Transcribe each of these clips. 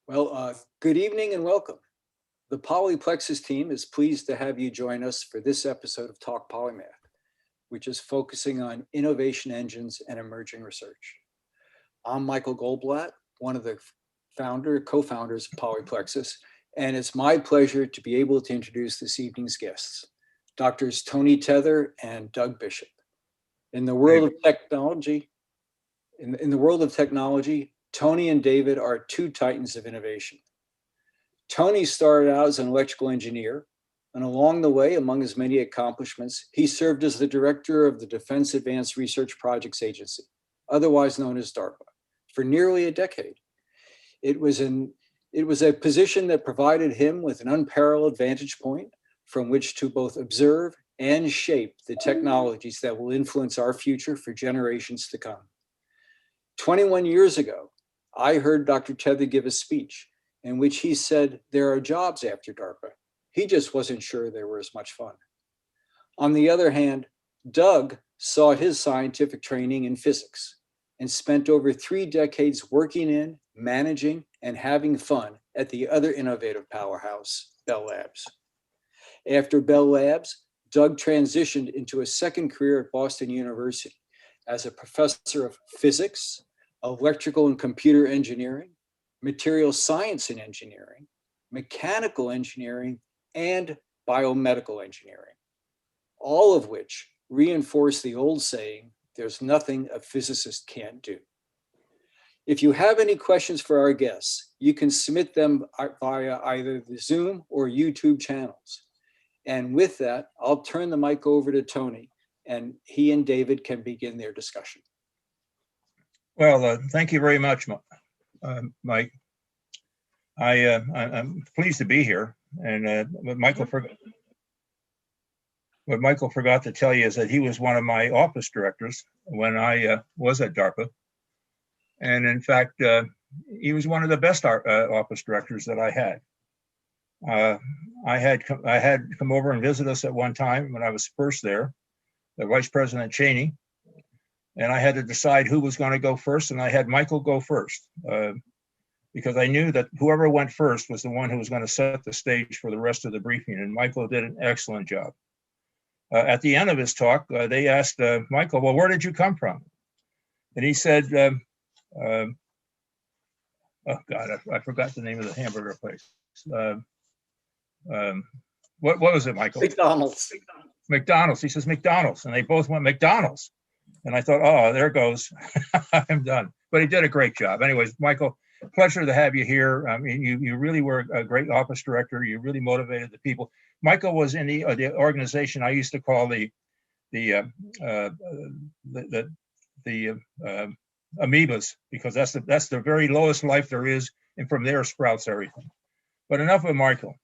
Good evening and welcome. The Polyplexus team is pleased to have you join us for this episode of Talk Polymath, which is focusing on innovation engines and emerging research. I'm Michael Goldblatt, one of the co-founders of Polyplexus, and it's my pleasure to be able to introduce this evening's guests, Doctors Tony Tether and Doug Bishop. In the world of technology, Tony and David are two titans of innovation. Tony started out as an electrical engineer, and along the way, among his many accomplishments, he served as the director of the Defense Advanced Research Projects Agency, otherwise known as DARPA, for nearly a decade. It was a position that provided him with an unparalleled vantage point from which to both observe and shape the technologies that will influence our future for generations to come. 21 years ago, I heard Dr. Tether give a speech in which he said there are jobs after DARPA. He just wasn't sure they were as much fun. On the other hand, Doug sought his scientific training in physics and spent over 3 decades working in, managing, and having fun at the other innovative powerhouse, Bell Labs. After Bell Labs, Doug transitioned into a second career at Boston University as a professor of physics, electrical and computer engineering, material science and engineering, mechanical engineering, and biomedical engineering, all of which reinforce the old saying, there's nothing a physicist can't do. If you have any questions for our guests, you can submit them via either the Zoom or YouTube channels. And with that, I'll turn the mic over to Tony, and he and David can begin their discussion. Well, thank you very much, Mike. I'm pleased to be here. And what Michael forgot to tell you is that he was one of my office directors when I was at DARPA. And in fact, he was one of the best office directors that I had. I had come over and visit us at one time when I was first there, the Vice President Cheney. And I had to decide who was going to go first, and I had Michael go first because I knew that whoever went first was the one who was going to set the stage for the rest of the briefing, and Michael did an excellent job. At the end of his talk, they asked Michael, well, where did you come from? And he said, oh God, I forgot the name of the hamburger place. What was it, Michael? McDonald's. McDonald's. He says McDonald's, and they both went McDonald's. And I thought, oh, there goes. I'm done. But he did a great job. Anyways, Michael, pleasure to have you here. I mean, you really were a great office director. You really motivated the people. Michael was in the organization I used to call the amoebas, because that's the very lowest life there is, and from there sprouts everything. But enough of Michael.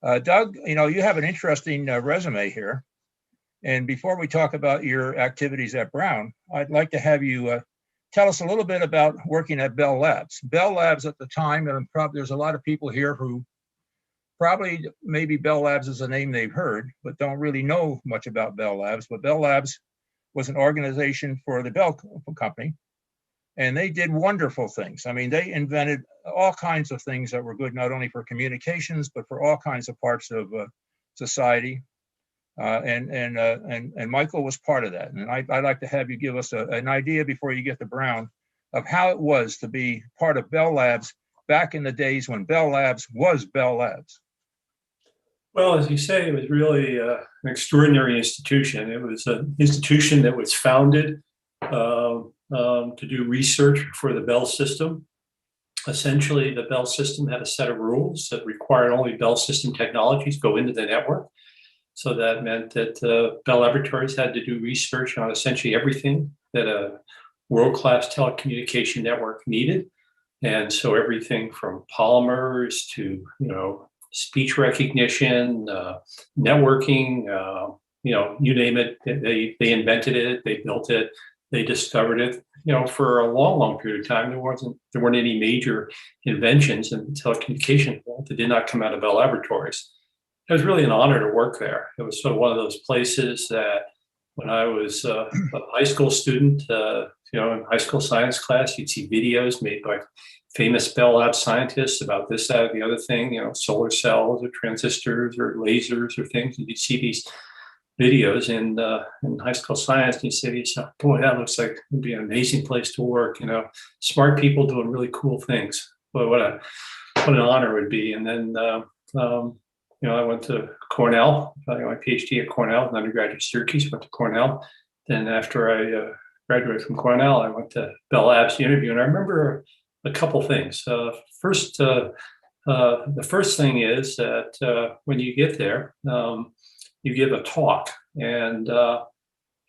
Doug, you have an interesting resume here. And before we talk about your activities at Brown, I'd like to have you tell us a little bit about working at Bell Labs. Bell Labs at the time, and there's a lot of people here who probably maybe Bell Labs is a name they've heard, but don't really know much about Bell Labs. But Bell Labs was an organization for the Bell Company, and they did wonderful things. I mean, they invented all kinds of things that were good, not only for communications, but for all kinds of parts of society. And Michael was part of that. And I'd like to have you give us an idea before you get to Brown of how it was to be part of Bell Labs back in the days when Bell Labs was Bell Labs. Well, as you say, it was really an extraordinary institution. It was an institution that was founded to do research for the Bell system. Essentially, the Bell system had a set of rules that required only Bell system technologies go into the network. So that meant that Bell Laboratories had to do research on essentially everything that a world-class telecommunication network needed. And so everything from polymers to, speech recognition, networking, you name it, they invented it, they built it, they discovered it. For a long, long period of time, there weren't any major inventions in the telecommunication world that did not come out of Bell Laboratories. It was really an honor to work there. It was sort of one of those places that when I was a high school student, in high school science class, you'd see videos made by famous Bell Labs scientists about this, that, or the other thing, solar cells or transistors or lasers or things. And you'd see these videos in high school science, and you say to yourself, boy, that looks like it would be an amazing place to work. Smart people doing really cool things. Boy, what an honor it would be. And then, I went to Cornell. I got my PhD at Cornell, an undergraduate Syracuse, went to Cornell. Then after I graduated from Cornell, I went to Bell Labs to interview. And I remember a couple things. First, the first thing is that when you get there, you give a talk. And I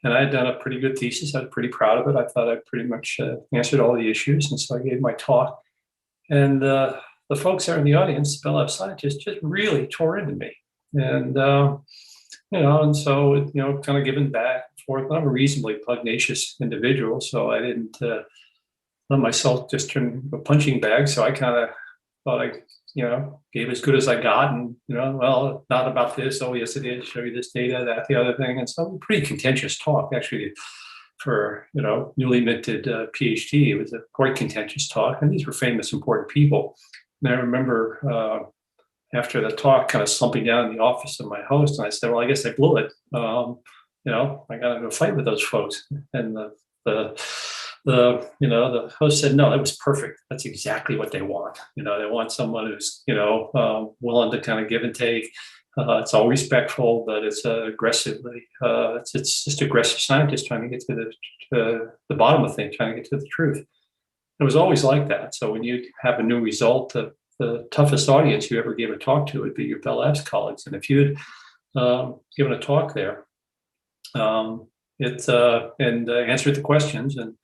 had done a pretty good thesis. I was pretty proud of it. I thought I pretty much answered all the issues. And so I gave my talk. And the folks there in the audience, Bell Labs scientists, just really tore into me. And, and so, kind of giving back and forth. I'm a reasonably pugnacious individual, so I didn't let myself just turn into a punching bag. So I kind of thought I, gave as good as I got. And, well, not about this. Oh, yes, it is. Show you this data, that, the other thing. And so pretty contentious talk, actually, for, newly minted PhD. It was a quite contentious talk. And these were famous, important people. And I remember after the talk, kind of slumping down in the office of my host, and I said, "Well, I guess I blew it. I got into a fight with those folks." And the host said, "No, that was perfect. That's exactly what they want. They want someone who's willing to kind of give and take. It's all respectful, but it's aggressively. It's just aggressive scientists trying to get to the bottom of things, trying to get to the truth." It was always like that. So when you have a new result, the toughest audience you ever gave a talk to would be your Bell Labs colleagues. And if you had given a talk there, and answered the questions, and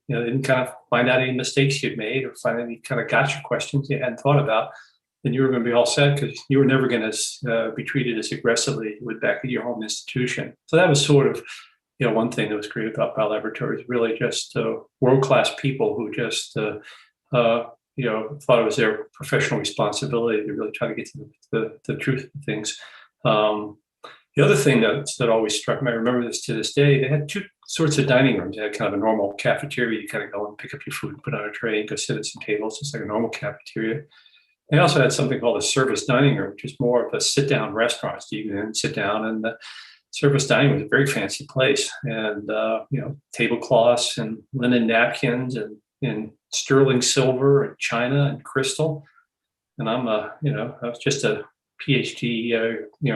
didn't kind of find out any mistakes you'd made or find any kind of gotcha questions you hadn't thought about, then you were going to be all set, because you were never going to be treated as aggressively as you would back at your home institution. So that was sort of one thing that was great about Bell Laboratories, really just world-class people who just, thought it was their professional responsibility to really try to get to the truth of things. The other thing that always struck me, I remember this to this day, they had two sorts of dining rooms. They had kind of a normal cafeteria. You kind of go and pick up your food, put on a tray, and go sit at some tables. It's like a normal cafeteria. They also had something called a service dining room, which is more of a sit-down restaurant. So you can sit down, and the service dining room was a very fancy place, and tablecloths and linen napkins and in sterling silver and china and crystal. And I was just a PhD,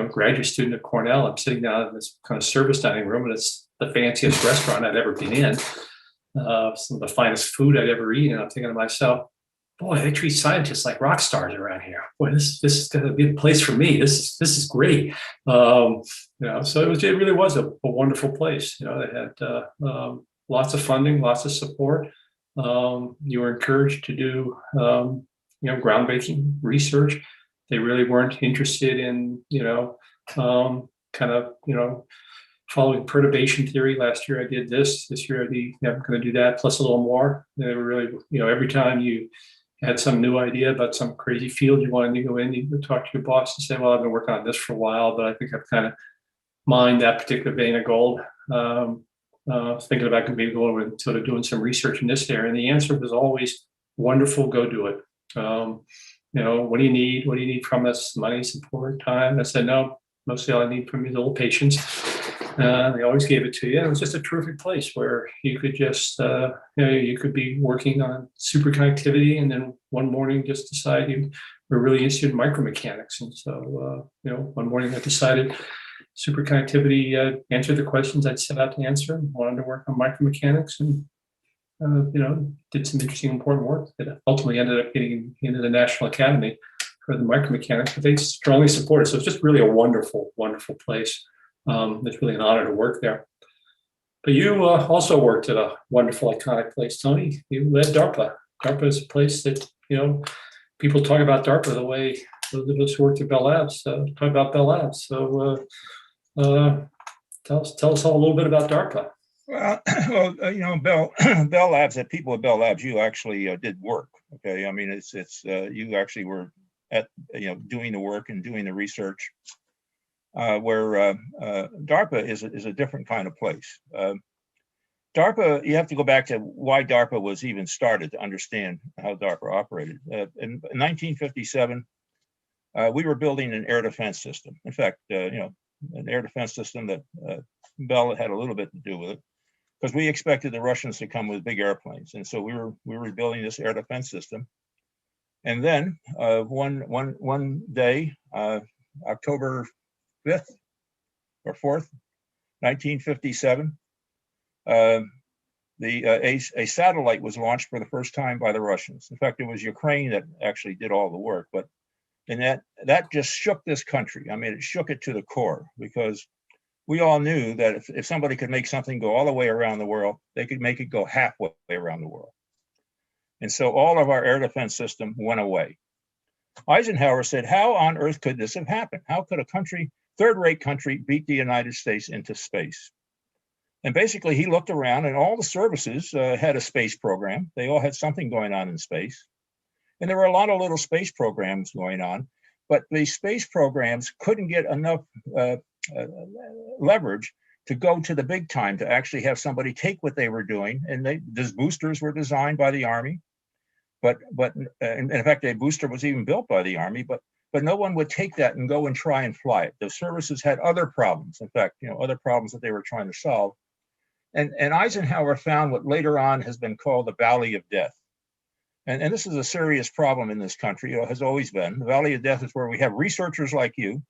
graduate student at Cornell. I'm sitting down in this kind of service dining room, and it's the fanciest restaurant I'd ever been in. Some of the finest food I'd ever eaten. And I'm thinking to myself, boy, they treat scientists like rock stars around here. Boy, this is going to be a place for me. This is great. So it really was a wonderful place. They had lots of funding, lots of support. You were encouraged to do groundbreaking research. They really weren't interested in following perturbation theory. Last year I did this year I'm going to do that plus a little more. They were really, every time you had some new idea about some crazy field you wanted to go in, you would talk to your boss and say, well, I've been working on this for a while, but I think I've kind of mined that particular vein of gold. Thinking about maybe going and sort of doing some research in this area. And the answer was always, wonderful, go do it. What do you need? What do you need from us? Money, support, time? I said, no, mostly all I need from you is a little patience. They always gave it to you. And it was just a terrific place where you could just, you could be working on superconductivity, and then one morning just decide you were really interested in micromechanics. And so, one morning I decided superconductivity answered the questions I'd set out to answer, and wanted to work on micromechanics, and did some interesting, important work that ultimately ended up getting into the National Academy for the micromechanics. But they strongly support it. So it's just really a wonderful, wonderful place. It's really an honor to work there. But you also worked at a wonderful, iconic place, Tony. You led DARPA. DARPA is a place that, people talk about DARPA the way those of us who worked at Bell Labs talk about Bell Labs. So tell us all a little bit about DARPA. Well, Bell Labs, the people at Bell Labs, you actually did work. Okay, I mean, it's you actually were at doing the work and doing the research. Where DARPA is a different kind of place. DARPA, you have to go back to why DARPA was even started to understand how DARPA operated. In 1957, we were building an air defense system. In fact, an air defense system that Bell had a little bit to do with it, because we expected the Russians to come with big airplanes, and so we were building this air defense system. And then one day, October 5th or 4th, 1957, a satellite was launched for the first time by the Russians. In fact, it was Ukraine that actually did all the work, and that just shook this country. I mean, it shook it to the core, because we all knew that if somebody could make something go all the way around the world, they could make it go halfway around the world. And so all of our air defense system went away. Eisenhower said, how on earth could this have happened? How could a country, third-rate country, beat the United States into space? And basically, he looked around, and all the services had a space program. They all had something going on in space. And there were a lot of little space programs going on, but the space programs couldn't get enough leverage to go to the big time, to actually have somebody take what they were doing. And these boosters were designed by the Army, but in fact, a booster was even built by the Army, but no one would take that and go and try and fly it. The services had other problems. In fact, other problems that they were trying to solve. And Eisenhower found what later on has been called the Valley of Death. And this is a serious problem in this country, has always been. The Valley of Death is where we have researchers like you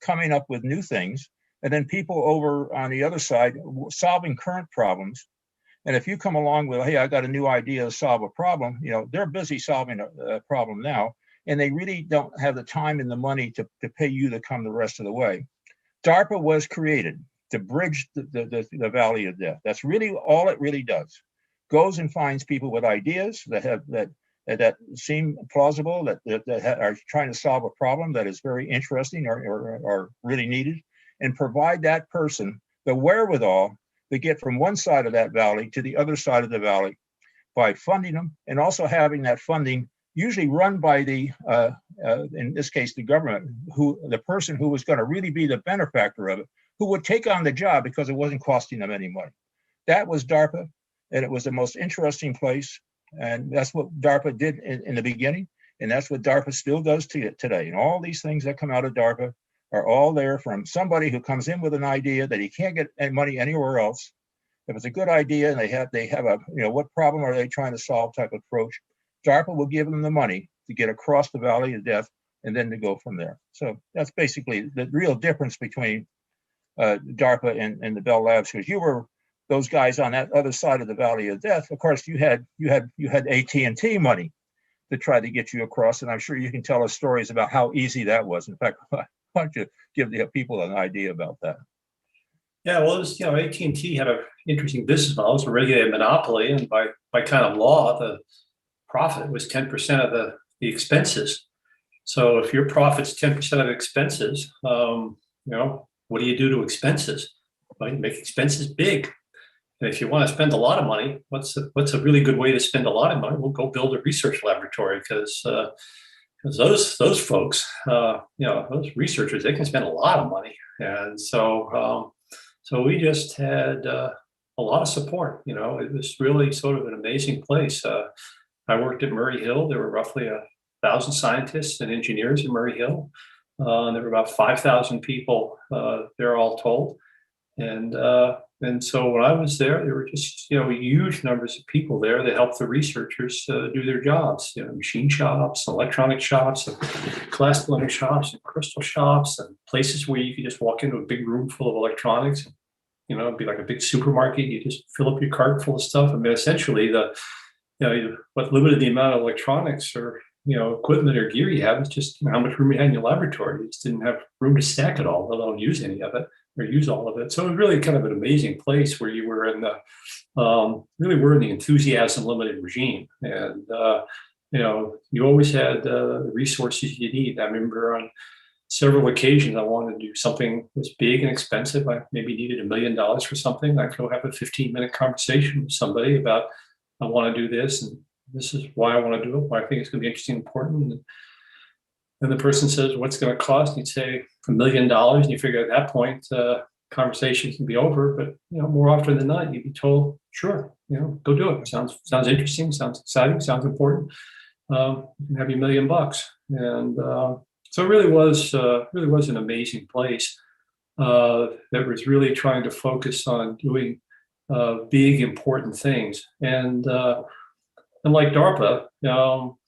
coming up with new things, and then people over on the other side solving current problems. And if you come along with, hey, I got a new idea to solve a problem, they're busy solving a problem now, and they really don't have the time and the money to pay you to come the rest of the way. DARPA was created to bridge the Valley of Death. That's really all it really does. Goes and finds people with ideas that seem plausible, that are trying to solve a problem that is very interesting or really needed, and provide that person the wherewithal to get from one side of that valley to the other side of the valley by funding them, and also having that funding usually run by the, in this case, the government, the person who was going to really be the benefactor of it, who would take on the job because it wasn't costing them any money. That was DARPA, and it was the most interesting place. And that's what DARPA did in the beginning, and that's what DARPA still does today. And all these things that come out of DARPA are all there from somebody who comes in with an idea that he can't get money anywhere else. If it's a good idea and they have a, what problem are they trying to solve type approach, DARPA will give them the money to get across the Valley of Death and then to go from there. So that's basically the real difference between DARPA and the Bell Labs, because you were those guys on that other side of the Valley of Death. Of course, you had AT&T money to try to get you across, and I'm sure you can tell us stories about how easy that was. In fact, why don't you give the people an idea about that? Yeah, well, it was, AT&T had an interesting business model. It was a regulated monopoly, and by kind of law, the profit was 10% of the expenses. So if your profit's 10% of expenses, what do you do to expenses? Well, you make expenses big. And if you want to spend a lot of money, what's a really good way to spend a lot of money? We'll go build a research laboratory, because those folks, those researchers, they can spend a lot of money. And so we just had a lot of support. It was really sort of an amazing place. I worked at Murray Hill. There were roughly 1,000 scientists and engineers in Murray Hill. There were about 5,000 people there all told. And so when I was there were just, huge numbers of people there that helped the researchers do their jobs, machine shops, electronic shops, and glass blowing shops, and crystal shops, and places where you could just walk into a big room full of electronics. It'd be like a big supermarket. You just fill up your cart full of stuff. I mean, essentially what limited the amount of electronics or, equipment or gear you have is just how much room you had in your laboratory. You just didn't have room to stack it all, let alone use any of it or use all of it. So it was really kind of an amazing place where you were in the enthusiasm limited regime. And, you always had the resources you need. I remember on several occasions I wanted to do something that was big and expensive. I maybe needed $1 million for something. I'd go have a 15-minute conversation with somebody about, I want to do this, and this is why I want to do it, why I think it's going to be interesting and important. And the person says, what's going to cost? And you'd say $1 million. And you figure at that point, conversation can be over, but more often than not, you'd be told, sure, go do it. Sounds interesting, sounds exciting, sounds important. You can have your $1 million. And so it really was an amazing place that was really trying to focus on doing big, important things. And like DARPA,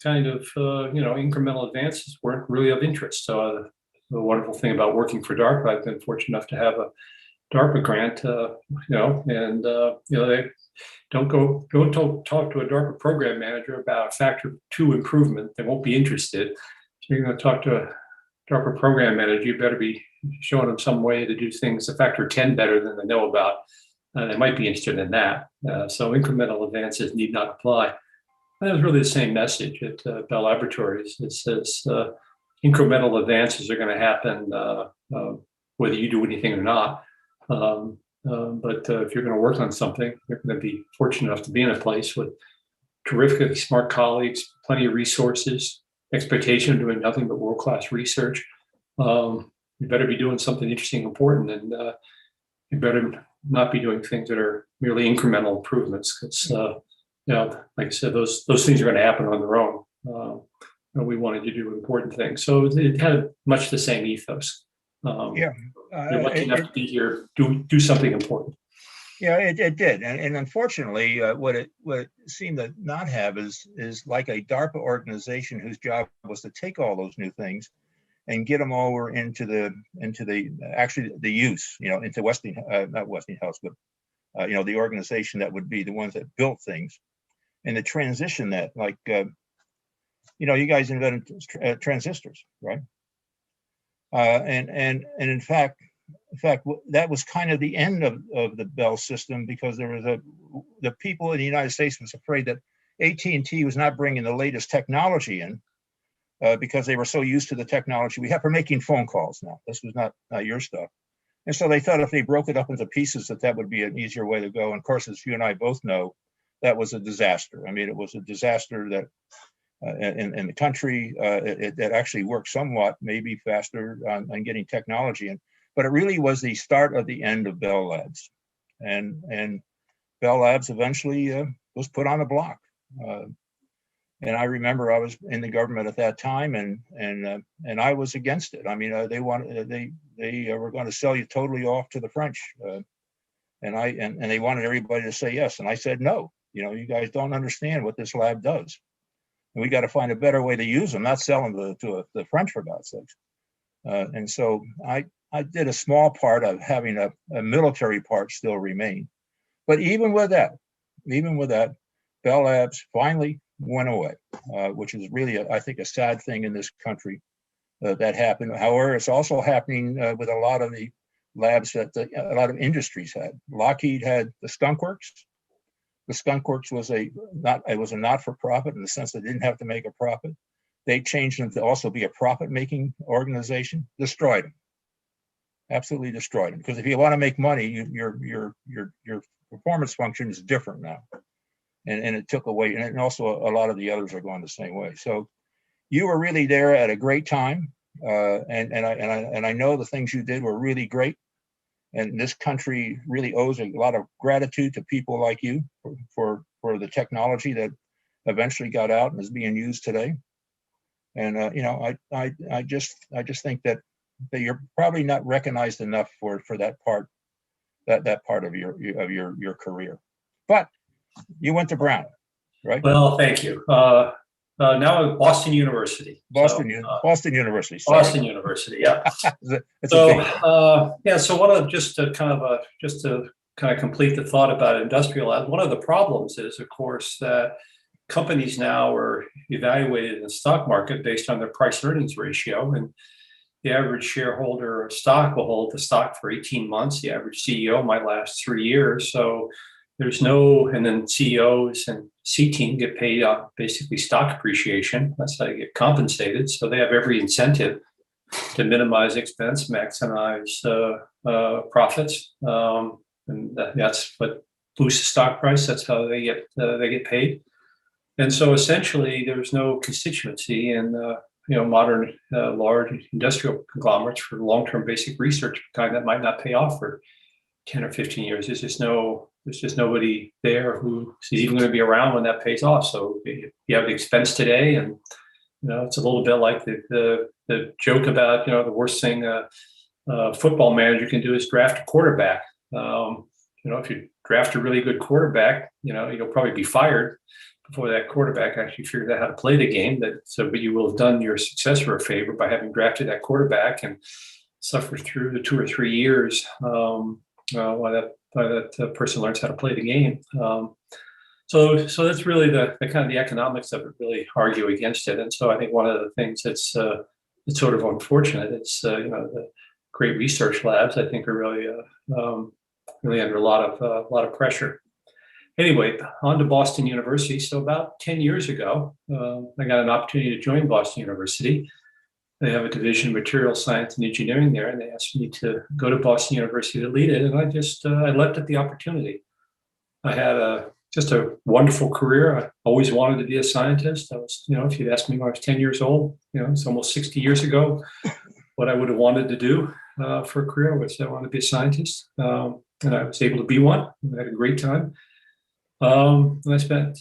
incremental advances weren't really of interest. So the wonderful thing about working for DARPA, I've been fortunate enough to have a DARPA grant, they don't talk to a DARPA program manager about a factor 2 improvement. They won't be interested. If you're going to talk to a DARPA program manager, you better be showing them some way to do things a factor 10 better than they know about. They might be interested in that. So incremental advances need not apply. And that was really the same message at Bell Laboratories. It says incremental advances are going to happen whether you do anything or not. But if you're going to work on something, you're going to be fortunate enough to be in a place with terrifically smart colleagues, plenty of resources, expectation of doing nothing but world-class research. You better be doing something interesting, important, and you better not be doing things that are merely incremental improvements. Because, like I said, those things are going to happen on their own. We wanted to do important things, so it had much the same ethos. You're lucky enough to be here, do something important. Yeah, it did, and unfortunately, what it seemed to not have is like a DARPA organization whose job was to take all those new things and get them over into the use, into not Westinghouse, but the organization that would be the ones that built things, and the transition that, like, you guys invented transistors, right? And in fact, that was kind of the end of the Bell system, because there was the people in the United States was afraid that AT&T was not bringing the latest technology in because they were so used to the technology we have for making phone calls now. This was not your stuff. And so they thought if they broke it up into pieces that would be an easier way to go. And of course, as you and I both know, that was a disaster. I mean, it was a disaster that in the country, it actually worked somewhat, maybe faster on getting technology in. But it really was the start of the end of Bell Labs, and Bell Labs eventually was put on the block. And I remember I was in the government at that time, and I was against it. I mean, they were going to sell you totally off to the French, and they wanted everybody to say yes, and I said no. You guys don't understand what this lab does, and we got to find a better way to use them, not sell them to the French, for God's sakes. And so I did a small part of having a military part still remain. But even with that, Bell Labs finally went away, which is really, I think, a sad thing in this country that happened. However, it's also happening with a lot of the labs that a lot of industries had. Lockheed had the Skunk Works. The Skunk Works was a not-for-profit in the sense that they didn't have to make a profit. They changed them to also be a profit-making organization. Destroyed them. Absolutely destroyed them. Because if you want to make money, your performance function is different now, and it took away. And also a lot of the others are going the same way. So you were really there at a great time, and I know the things you did were really great. And this country really owes a lot of gratitude to people like you for the technology that eventually got out and is being used today. And I just think that you're probably not recognized enough for that part of your career. But you went to Brown, right? Well, thank you. Now at Boston University. Boston University. Sorry. Boston University, yeah. So just to kind of complete the thought about industrial lab, one of the problems is, of course, that companies now are evaluated in the stock market based on their price earnings ratio, and the average shareholder of stock will hold the stock for 18 months. The average CEO might last 3 years. So and then CEOs and C-team get paid basically stock appreciation. That's how they get compensated. So they have every incentive to minimize expense, maximize profits. And that's what boosts the stock price. That's how they get paid. And so essentially there's no constituency in modern large industrial conglomerates for long-term basic research kind that might not pay off for 10 or 15 years. There's just nobody there who is even going to be around when that pays off. So you have the expense today, and it's a little bit like the joke about the worst thing a football manager can do is draft a quarterback. If you draft a really good quarterback, you'll probably be fired before that quarterback actually figured out how to play the game. But you will have done your successor a favor by having drafted that quarterback and suffer through the 2 or 3 years while that person learns how to play the game. So that's really the kind of the economics of it really argue against it. And so I think one of the things that's sort of unfortunate, it's the great research labs I think are really under a lot of pressure. Anyway, on to Boston University. So about 10 years ago, I got an opportunity to join Boston University. They have a division of material science and engineering there, and they asked me to go to Boston University to lead it. And I just I leapt at the opportunity. I had just a wonderful career. I always wanted to be a scientist. I was, if you'd asked me when I was 10 years old, it's almost 60 years ago, what I would have wanted to do for a career was I wanted to be a scientist. And I was able to be one. I had a great time. And I spent,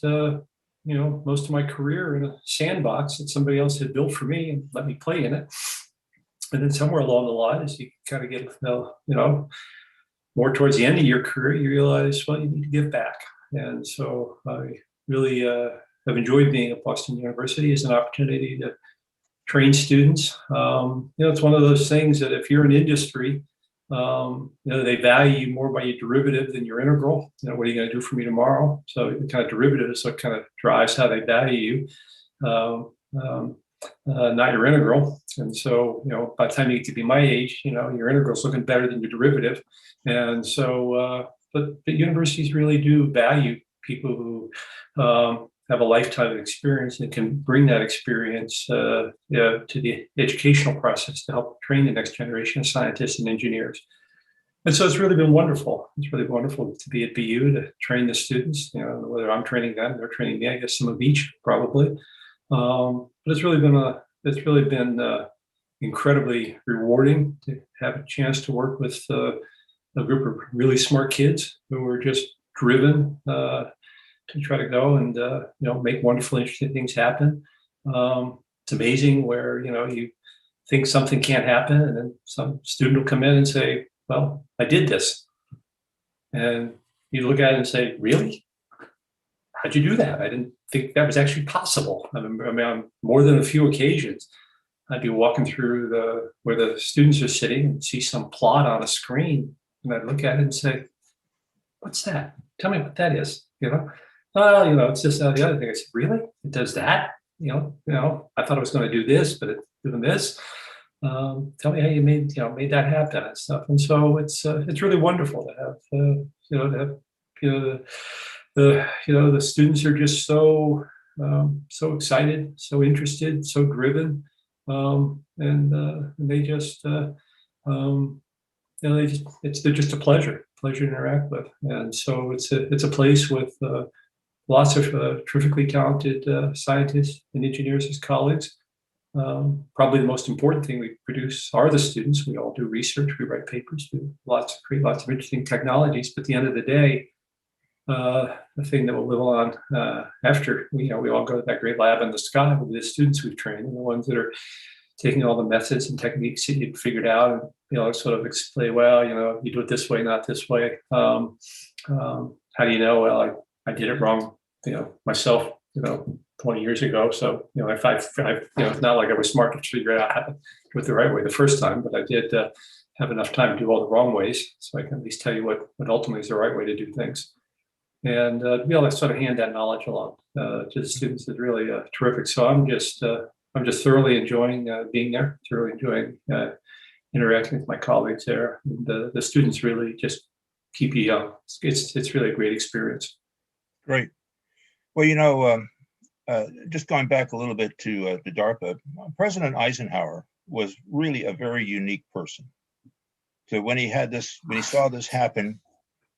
most of my career in a sandbox that somebody else had built for me and let me play in it. And then somewhere along the line, as you kind of get, more towards the end of your career, you realize, well, you need to give back. And so I really have enjoyed being at Boston University as an opportunity to train students. It's one of those things that if you're in industry, they value you more by your derivative than your integral. What are you going to do for me tomorrow? So the kind of derivative is what kind of drives how they value you, not your integral. And so, by the time you get to be my age, your integral is looking better than your derivative. And so, but universities really do value people who have a lifetime of experience and can bring that experience to the educational process to help train the next generation of scientists and engineers. And so it's really been wonderful. It's really wonderful to be at BU to train the students, whether I'm training them, they're training me, I guess some of each probably. But it's really been incredibly rewarding to have a chance to work with a group of really smart kids who are just driven to try to go and make wonderful, interesting things happen. It's amazing where you think something can't happen, and then some student will come in and say, "Well, I did this," and you look at it and say, "Really? How'd you do that? I didn't think that was actually possible." I mean, on more than a few occasions, I'd be walking through where the students are sitting and see some plot on a screen, and I'd look at it and say, "What's that? Tell me what that is." It's just the other thing. I said, "Really? It does that? I thought I was going to do this, but it's doing this. Tell me how you made that happen and stuff." And so it's really wonderful to have the students are just so excited, so interested, so driven, and they just they're just a pleasure to interact with. And so it's a place with lots of terrifically talented scientists and engineers as colleagues. Probably the most important thing we produce are the students. We all do research, we write papers, we create lots of interesting technologies. But at the end of the day, the thing that will live on after we all go to that great lab in the sky will be the students we've trained, and the ones that are taking all the methods and techniques that you've figured out and sort of explain, well, you do it this way, not this way. How do you know? Well, I did it wrong, myself, 20 years ago. So, if it's not like I was smart to figure out how to do it the right way the first time, but I did have enough time to do all the wrong ways. So I can at least tell you what ultimately is the right way to do things. And to be able to sort of hand that knowledge along to the students is really terrific. So I'm just thoroughly enjoying being there, thoroughly enjoying interacting with my colleagues there. And, the students really just keep you young. It's really a great experience. Great. Well, just going back a little bit to DARPA, President Eisenhower was really a very unique person. So when he saw this happen,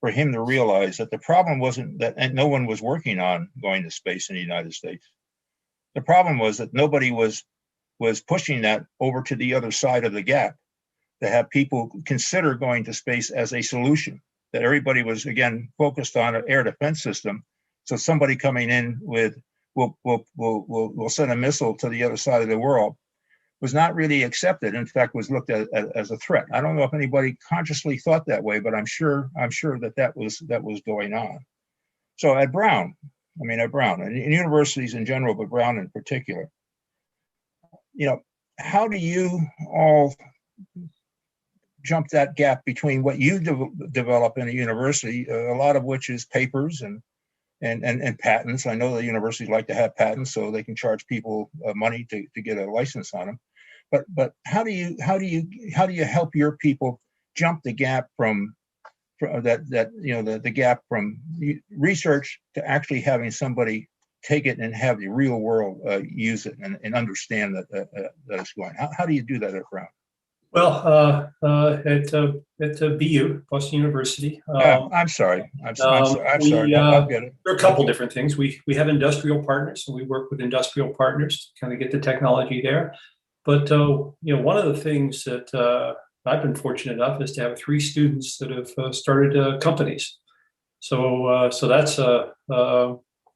for him to realize that the problem wasn't that and no one was working on going to space in the United States. The problem was that nobody was was pushing that over to the other side of the gap, to have people consider going to space as a solution. That everybody was, again, focused on an air defense system. So somebody coming in with will send a missile to the other side of the world was not really accepted. In fact, was looked at as a threat. I don't know if anybody consciously thought that way, but I'm sure that was going on. So at Brown, and in universities in general, but Brown in particular, how do you all jump that gap between what you develop in a university, a lot of which is papers and patents? I know the universities like to have patents so they can charge people money to get a license on them. But how do you help your people jump the gap from the gap from research to actually having somebody take it and have the real world use it and understand that it's going? How do you do that at Brown? Well, at BU, Boston University. I'm sorry. I'm sorry. I'll get it. There are a couple different things. We have industrial partners, and we work with industrial partners to kind of get the technology there. But one of the things that I've been fortunate enough is to have 3 students that have started companies. So that's a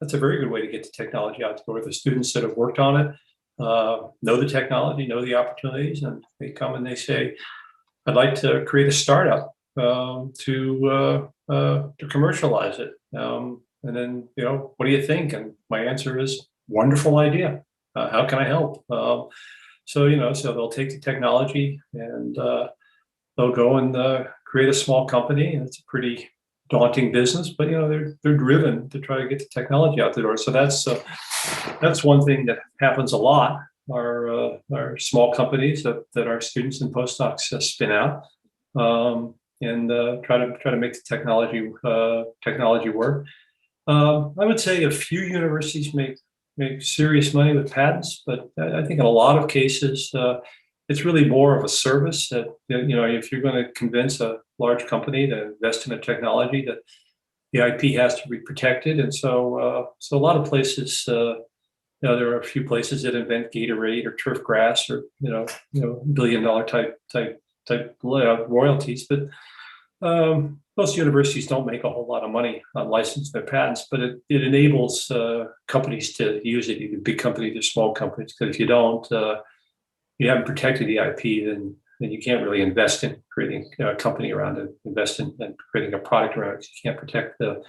very good way to get the technology out the door. The students that have worked on it know the technology, know the opportunities, and they come and they say, "I'd like to create a startup to commercialize it." And then, what do you think? And my answer is, wonderful idea. How can I help? So they'll take the technology and they'll go and create a small company, and it's a pretty daunting business, but they're driven to try to get the technology out the door. So that's one thing that happens a lot. Our small companies that our students and postdocs spin out and try to make the technology work. I would say a few universities make serious money with patents, but I think in a lot of cases it's really more of a service that if you're going to convince a large company to invest in a technology, that the IP has to be protected. And so a lot of places, there are a few places that invent Gatorade or turf grass or $1 billion type royalties, but most universities don't make a whole lot of money on licensing their patents, but it enables companies to use it, either big companies or small companies. Because if you don't, you haven't protected the IP, then you can't really invest in creating a company around it, invest in and creating a product around it. You can't protect the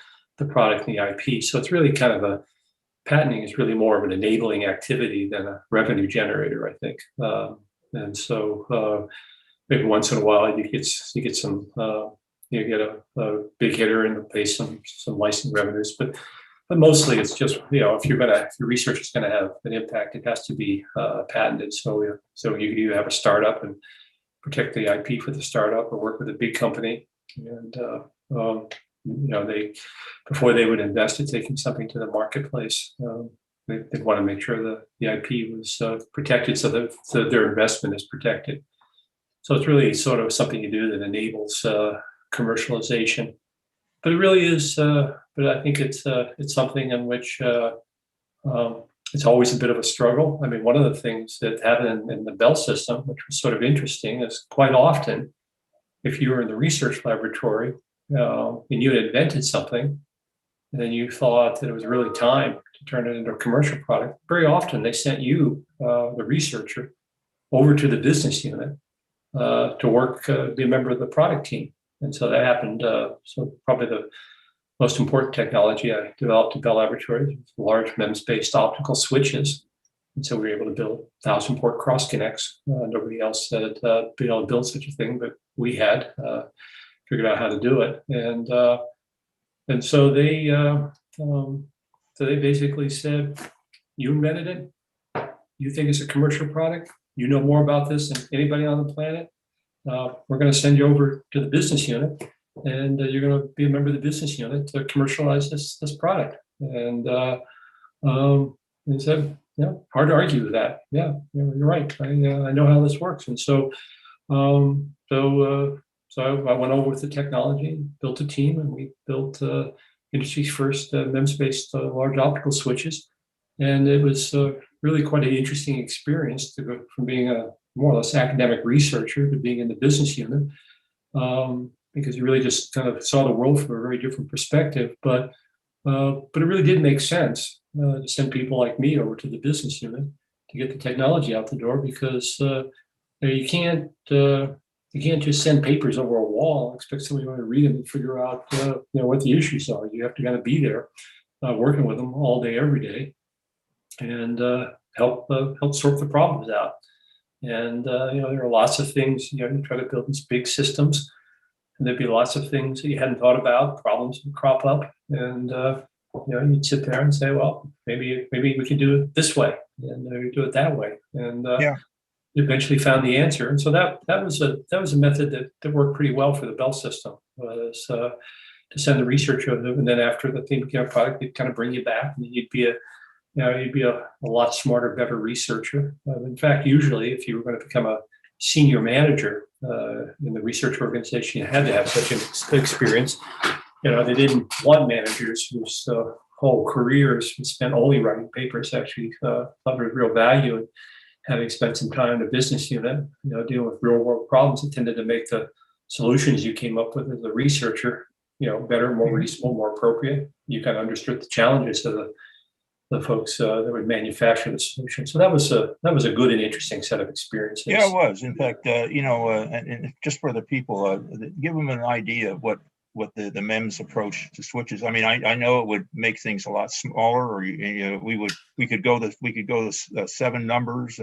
product and the IP. So it's really kind of patenting is really more of an enabling activity than a revenue generator, I think. And so maybe once in a while you get some, you get a big hitter and pay some licensing revenues, but mostly it's just, if your research is going to have an impact, it has to be patented. So you have a startup and protect the IP for the startup, or work with a big company, and they, before they would invest in taking something to the marketplace, they want to make sure that the IP was protected, so that their investment is protected. So it's really sort of something you do that enables commercialization. But it really is. But I think it's something in which it's always a bit of a struggle. I mean, one of the things that happened in the Bell system, which was sort of interesting, is quite often, if you were in the research laboratory and you had invented something, and then you thought that it was really time to turn it into a commercial product, very often they sent you, the researcher, over to the business unit to work, be a member of the product team. And so that happened. So probably the most important technology I developed at Bell Laboratories was large MEMS-based optical switches. And so we were able to build 1,000-port cross connects. Nobody else had been able to build such a thing, but we had figured out how to do it. And so they basically said, "You invented it. You think it's a commercial product. You know more about this than anybody on the planet. We're going to send you over to the business unit, and you're going to be a member of the business unit to commercialize this product." And they said, "Yeah, hard to argue with that. Yeah, you're right. I know how this works." And so I went over with the technology, built a team, and we built industry's first MEMS-based large optical switches. And it was really quite an interesting experience to go from being a more or less academic researcher to being in the business unit, because you really just kind of saw the world from a very different perspective. But it really did make sense to send people like me over to the business unit to get the technology out the door, because you can't just send papers over a wall, expect somebody to read them and figure out what the issues are. You have to kind of be there, working with them all day, every day, and help sort the problems out. And there are lots of things. You try to build these big systems, and there'd be lots of things that you hadn't thought about. Problems would crop up, and you'd sit there and say, well, maybe we can do it this way, and we do it that way, and eventually found the answer. And so that was a method that worked pretty well for the Bell system, was to send the research over them, and then after the thing became a product, they'd kind of bring you back, and you'd be a lot smarter, better researcher. In fact, usually, if you were going to become a senior manager in the research organization, you had to have such an experience. They didn't want managers whose whole careers were spent only writing papers. Actually, thought there was real value in having spent some time in a business unit, dealing with real world problems. It tended to make the solutions you came up with as a researcher, better, more reasonable, more appropriate. You kind of understood the challenges of the folks that would manufacture the solution. So that was a good and interesting set of experiences. Yeah, it was. In fact, and just for the people, give them an idea of what the MEMS approach to switches. I mean, I know it would make things a lot smaller, or we could go to 7 numbers.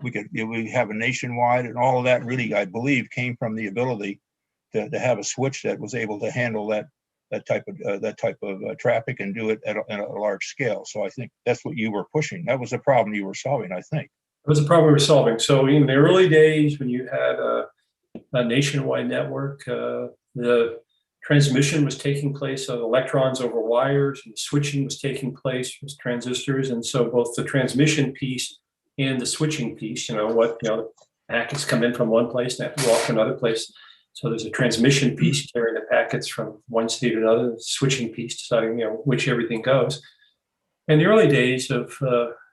We have a nationwide, and all of that really, I believe, came from the ability to have a switch that was able to handle that type of traffic and do it at a large scale. So I think that's what you were pushing. That was a problem you were solving, I think. It was a problem we were solving. So in the early days, when you had a nationwide network, the transmission was taking place of electrons over wires, and the switching was taking place with transistors. And so both the transmission piece and the switching piece, packets come in from one place and have to walk to another place. So there's a transmission piece carrying the packets from one state to another, the switching piece deciding, which everything goes. In the early days of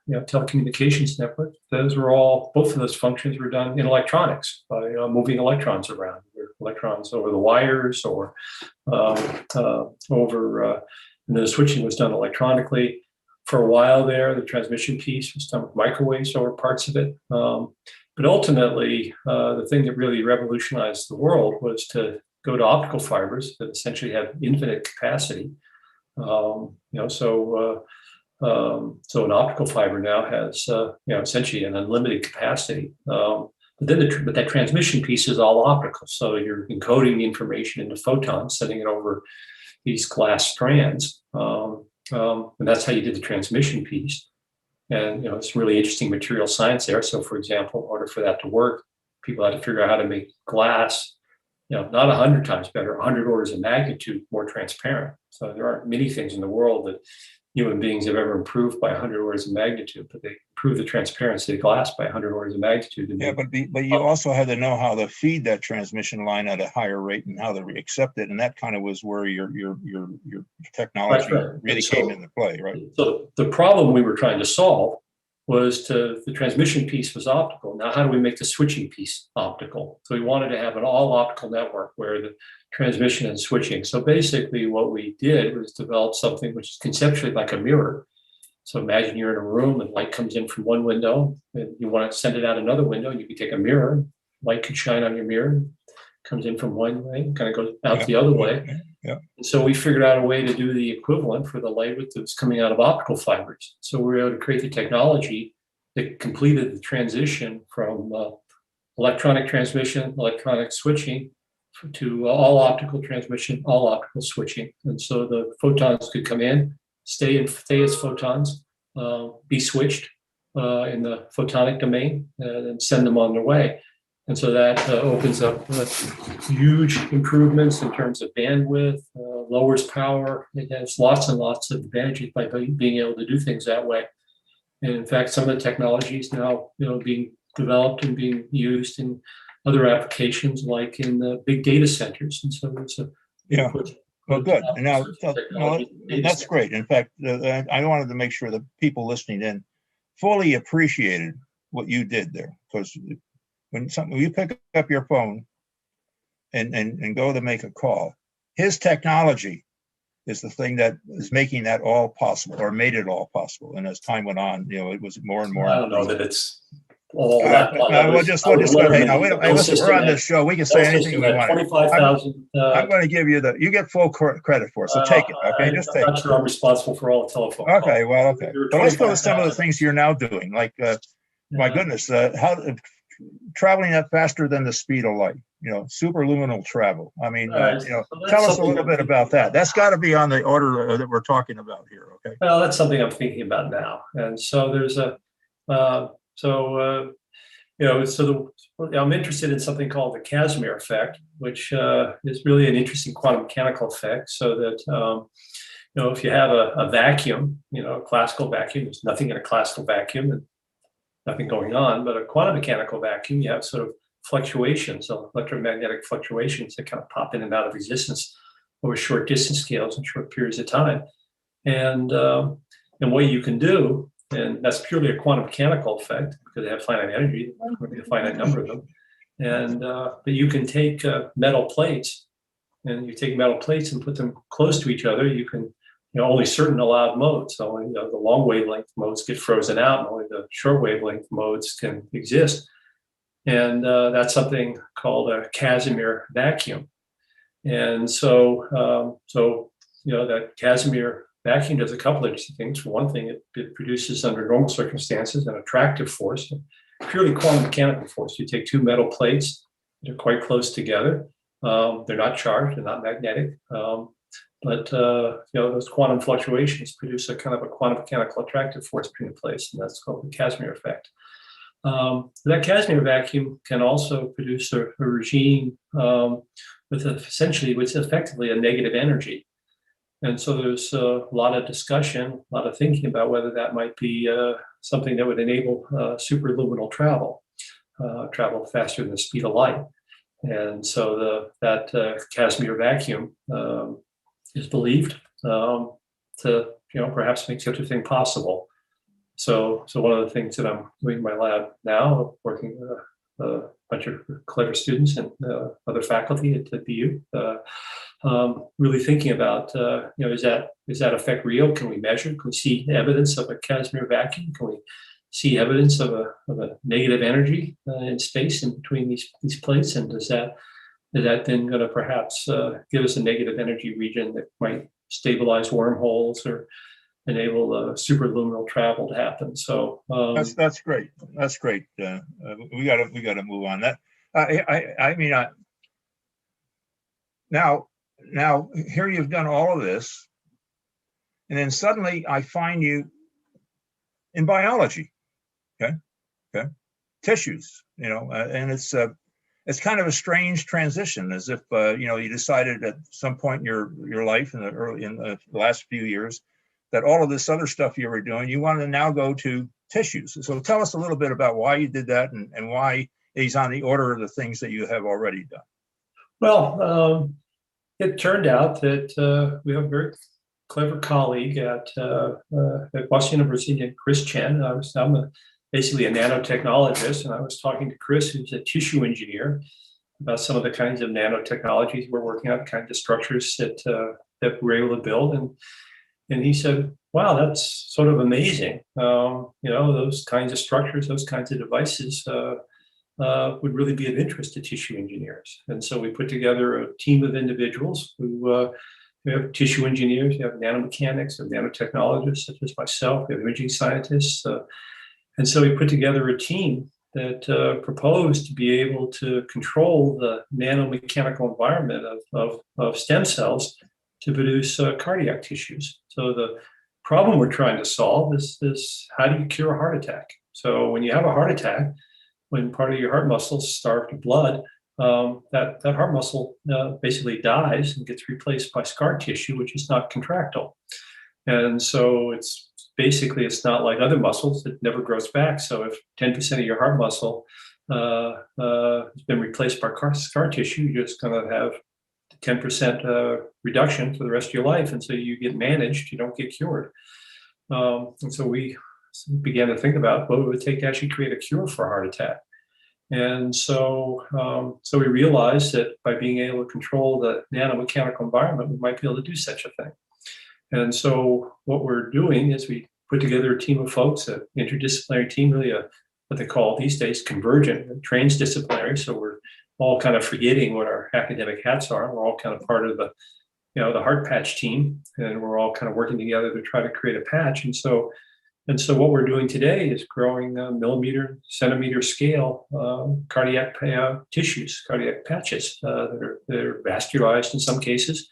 telecommunications network, both of those functions were done in electronics by moving electrons around, electrons over the wires or and the switching was done electronically. For a while there, the transmission piece was done with microwaves over parts of it. But ultimately, the thing that really revolutionized the world was to go to optical fibers that essentially have infinite capacity. So an optical fiber now has essentially an unlimited capacity. But that transmission piece is all optical. So you're encoding the information into photons, sending it over these glass strands, and that's how you did the transmission piece. And it's really interesting material science there. So, for example, in order for that to work, people had to figure out how to make glass, not 100 times better, 100 orders of magnitude more transparent. So there aren't many things in the world that human beings have ever improved by 100 orders of magnitude, but they improve the transparency of glass by 100 orders of magnitude. Yeah, but you also had to know how to feed that transmission line at a higher rate and how to accept it, and that kind of was where your technology really came into play, right? So the problem we were trying to solve was the transmission piece was optical. Now, how do we make the switching piece optical? So we wanted to have an all optical network where the transmission and switching. So basically what we did was develop something which is conceptually like a mirror. So imagine you're in a room and light comes in from one window and you want to send it out another window. You could take a mirror, light could shine on your mirror, comes in from one way, kind of goes out the other way. Yeah. And so we figured out a way to do the equivalent for the light that was coming out of optical fibers. So we were able to create the technology that completed the transition from electronic transmission, electronic switching to all optical transmission, all optical switching. And so the photons could come in, stay as photons, be switched in the photonic domain, and then send them on their way. And so that opens up huge improvements in terms of bandwidth, lowers power. It has lots and lots of advantages by being able to do things that way. And in fact, some of the technologies now, being developed and being used in other applications, like in the big data centers. And so it's well, good. And now that's great. In fact, I wanted to make sure that people listening in fully appreciated what you did there, because when you pick up your phone and go to make a call, his technology is the thing that is making that all possible, or made it all possible. And as time went on, it was more and more. I don't know that it's all that. We'll just hey, listen, we're on this show. We can say anything we want. 25,000. I'm going to give you you get full credit for it. So take it. Okay, just take it. I'm not sure I'm responsible for all the telephone calls. Okay, well, okay. But let's go to some of the things you're now doing. Like, my goodness, how traveling up faster than the speed of light. Superluminal travel. I mean, so tell us a little bit about that. That's got to be on the order that we're talking about here. Okay. Well, that's something I'm thinking about now, and so there's I'm interested in something called the Casimir Effect, which is really an interesting quantum mechanical effect. So that if you have a vacuum, a classical vacuum, there's nothing in a classical vacuum and nothing going on, but a quantum mechanical vacuum, you have sort of fluctuations, electromagnetic fluctuations that kind of pop in and out of existence over short distance scales and short periods of time. And what you can do, and that's purely a quantum mechanical effect because they have finite energy, a finite number of them. And but you can take metal plates, and you take metal plates and put them close to each other. You can, only certain allowed modes. Only the long wavelength modes get frozen out, and only the short wavelength modes can exist. And that's something called a Casimir vacuum. And so, that Casimir vacuum does a couple of things. For one thing, it produces, under normal circumstances, an attractive force, a purely quantum mechanical force. You take two metal plates, they're quite close together. They're not charged, they're not magnetic. But those quantum fluctuations produce a kind of a quantum mechanical attractive force between the plates, and that's called the Casimir effect. That Casimir vacuum can also produce a regime with essentially what's effectively a negative energy. And so there's a lot of discussion, a lot of thinking about whether that might be something that would enable superluminal travel faster than the speed of light. And so that Casimir vacuum is believed to perhaps make such a thing possible. So one of the things that I'm doing in my lab now, working with a bunch of clever students and other faculty at BU, really thinking about, is that effect real? Can we measure? Can we see evidence of a Casimir vacuum? Can we see evidence of a negative energy in space in between these plates? And is that then going to perhaps give us a negative energy region that might stabilize wormholes or enable superluminal travel to happen? So that's great. That's great. We got to move on. That I mean, now here you've done all of this, and then suddenly I find you in biology. Okay, tissues. And it's kind of a strange transition, as if you decided at some point in your life in the last few years that all of this other stuff you were doing, you wanted to now go to tissues. So tell us a little bit about why you did that and why he's on the order of the things that you have already done. Well, it turned out that we have a very clever colleague at Washington University, Chris Chen. I'm basically a nanotechnologist, and I was talking to Chris, who's a tissue engineer, about some of the kinds of nanotechnologies we're working on, the kinds of structures that we're able to build. And he said, wow, that's sort of amazing. Those kinds of structures, those kinds of devices would really be of interest to tissue engineers. And so we put together a team of individuals who we have tissue engineers, we have nanomechanics, we have nanotechnologists such as myself, we have imaging scientists. And so we put together a team that proposed to be able to control the nanomechanical environment of stem cells to produce cardiac tissues. So the problem we're trying to solve is how do you cure a heart attack? So when you have a heart attack, when part of your heart muscles starve to blood, that heart muscle basically dies and gets replaced by scar tissue, which is not contractile. And so it's not like other muscles that never grows back. So if 10% of your heart muscle has been replaced by scar tissue, you're just going to have 10% reduction for the rest of your life. And so you get managed, you don't get cured. And so we began to think about what it would take to actually create a cure for a heart attack. And so, so we realized that by being able to control the nanomechanical environment, we might be able to do such a thing. And so what we're doing is we put together a team of folks, an interdisciplinary team, really what they call these days convergent, transdisciplinary. So we're all kind of forgetting what our academic hats are. We're all kind of part of the, the heart patch team, and we're all kind of working together to try to create a patch. And so what we're doing today is growing millimeter, centimeter scale cardiac tissues, cardiac patches that are vascularized in some cases.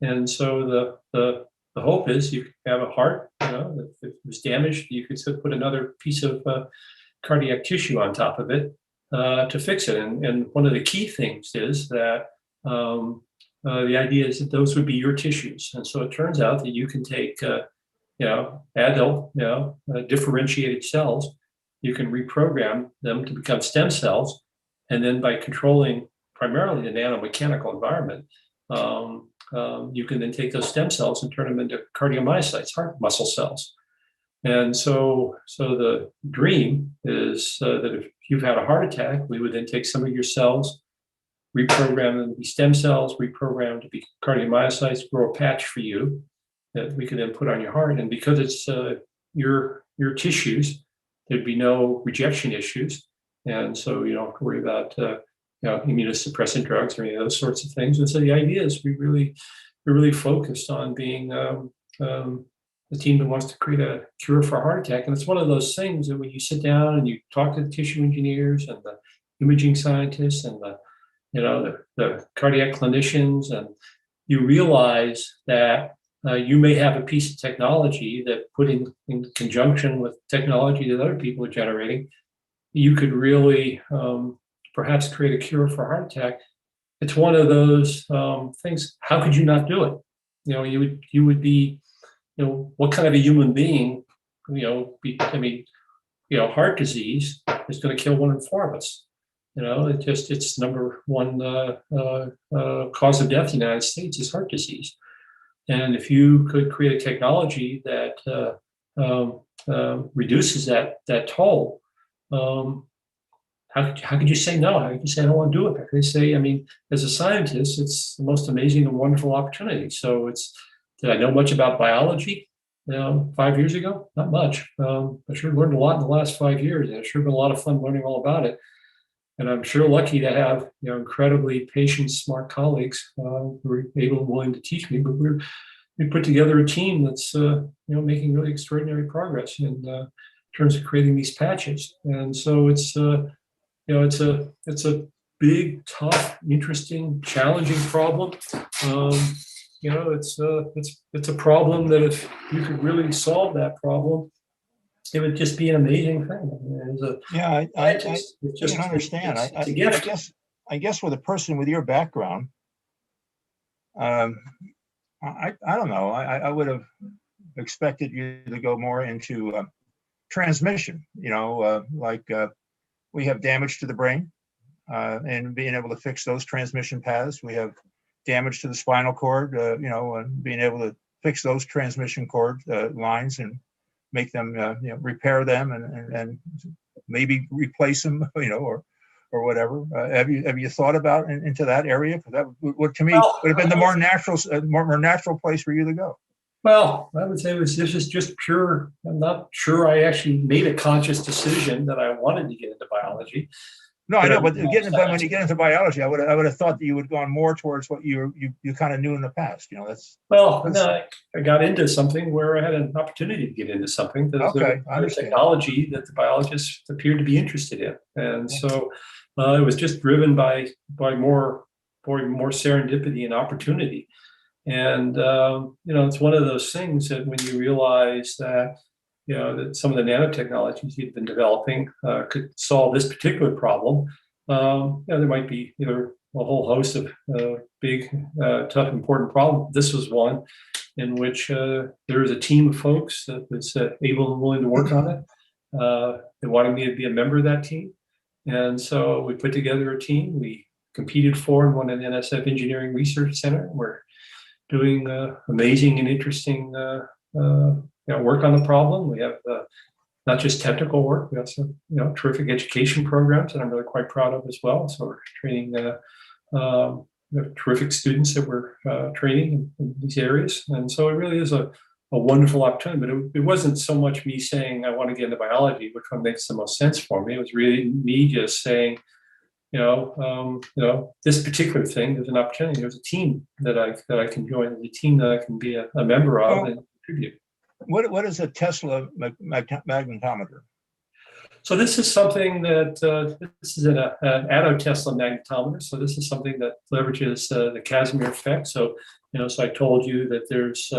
And so the hope is you have a heart, if it was damaged, you could put another piece of cardiac tissue on top of it to fix it. And one of the key things is that the idea is that those would be your tissues. And so it turns out that you can take, adult, differentiated cells, you can reprogram them to become stem cells. And then by controlling primarily the nanomechanical environment, you can then take those stem cells and turn them into cardiomyocytes, heart muscle cells. And so the dream is that if you've had a heart attack, we would then take some of your cells, reprogram them to be stem cells, reprogram to be cardiomyocytes, grow a patch for you that we could then put on your heart. And because it's your tissues, there'd be no rejection issues. And so you don't have to worry about immunosuppressant drugs or any of those sorts of things. And so the idea is we're really focused on being the team that wants to create a cure for a heart attack. And it's one of those things that when you sit down and you talk to the tissue engineers and the imaging scientists and the cardiac clinicians, and you realize that you may have a piece of technology that put in conjunction with technology that other people are generating, you could really perhaps create a cure for a heart attack. It's one of those things. How could you not do it? You would be, what kind of a human being, heart disease is going to kill 1 in 4 of us. It's number one cause of death in the United States is heart disease. And if you could create a technology that reduces that toll, how could you say no? How could you say I don't want to do it? How could you say, as a scientist, it's the most amazing and wonderful opportunity. So did I know much about biology 5 years ago? Not much. I sure learned a lot in the last 5 years, and it's sure been a lot of fun learning all about it. And I'm sure lucky to have incredibly patient, smart colleagues who are able and willing to teach me. But we put together a team that's making really extraordinary progress in terms of creating these patches. And so it's a big, tough, interesting, challenging problem. It's a problem that if you could really solve that problem, it would just be an amazing thing. I understand. I guess with a person with your background, I don't know. I would have expected you to go more into transmission. We have damage to the brain, and being able to fix those transmission paths. We have damage to the spinal cord, and being able to fix those transmission cord lines and make them, repair them and maybe replace them, or whatever. Have you thought about into that area? Because that would, to me, would have been the more natural place for you to go. Well, I would say this is just pure. I'm not sure I actually made a conscious decision that I wanted to get into biology. No, I know, but when you get into biology, I would have thought that you would gone more towards what you kind of knew in the past. I got into something where I had an opportunity to get into something that was technology that the biologists appeared to be interested in, and so it was just driven by more serendipity and opportunity. And it's one of those things that when you realize that that some of the nanotechnologies you've been developing could solve this particular problem. There might be either a whole host of big, tough, important problems. This was one in which there was a team of folks that was able and willing to work on it. They wanted me to be a member of that team. And so we put together a team. We competed for and won an NSF Engineering Research Center. We're doing amazing and interesting work on the problem. We have not just technical work, we also, terrific education programs that I'm really quite proud of as well. So we're training terrific students that we're training in these areas. And so it really is a wonderful opportunity, but it wasn't so much me saying I want to get into biology, which one makes the most sense for me. It was really me just saying, this particular thing is an opportunity. There's a team that I can join, there's a team that I can be a member of and contribute. What is a Tesla magnetometer? So this is something that this is an Atto-Tesla magnetometer. So this is something that leverages the Casimir Effect. So so I told you that there's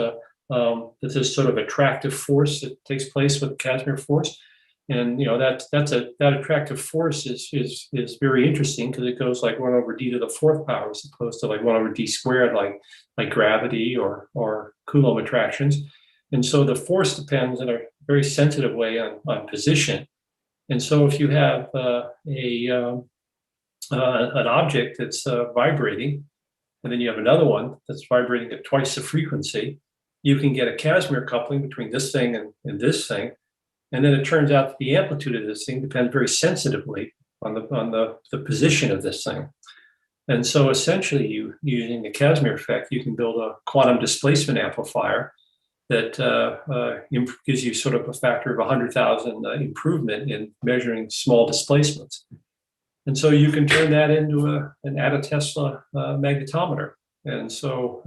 this sort of attractive force that takes place with the Casimir force, and that attractive force is very interesting because it goes like 1 over d to the 4th power as opposed to like 1 over d squared like gravity or Coulomb attractions. And so the force depends in a very sensitive way on position. And so if you have an object that's vibrating, and then you have another one that's vibrating at twice the frequency, you can get a Casimir coupling between this thing and this thing. And then it turns out that the amplitude of this thing depends very sensitively on the position of this thing. And so essentially using the Casimir effect, you can build a quantum displacement amplifier that gives you sort of a factor of 100,000 improvement in measuring small displacements. And so you can turn that into an Atto-Tesla magnetometer. And so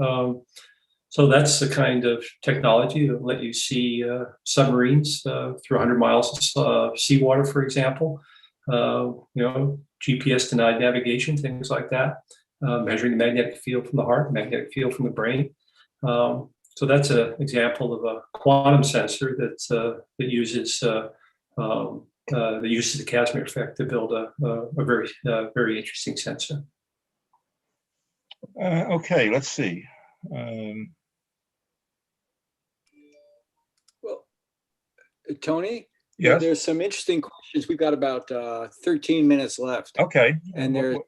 that's the kind of technology that will let you see submarines through 100 miles of seawater, for example, GPS denied navigation, things like that, measuring the magnetic field from the heart, magnetic field from the brain. So that's an example of a quantum sensor that uses the use of the Casimir effect to build a very very interesting sensor. Okay, let's see. Well, Tony, yes, there's some interesting questions. We've got about 13 minutes left. Okay, and there's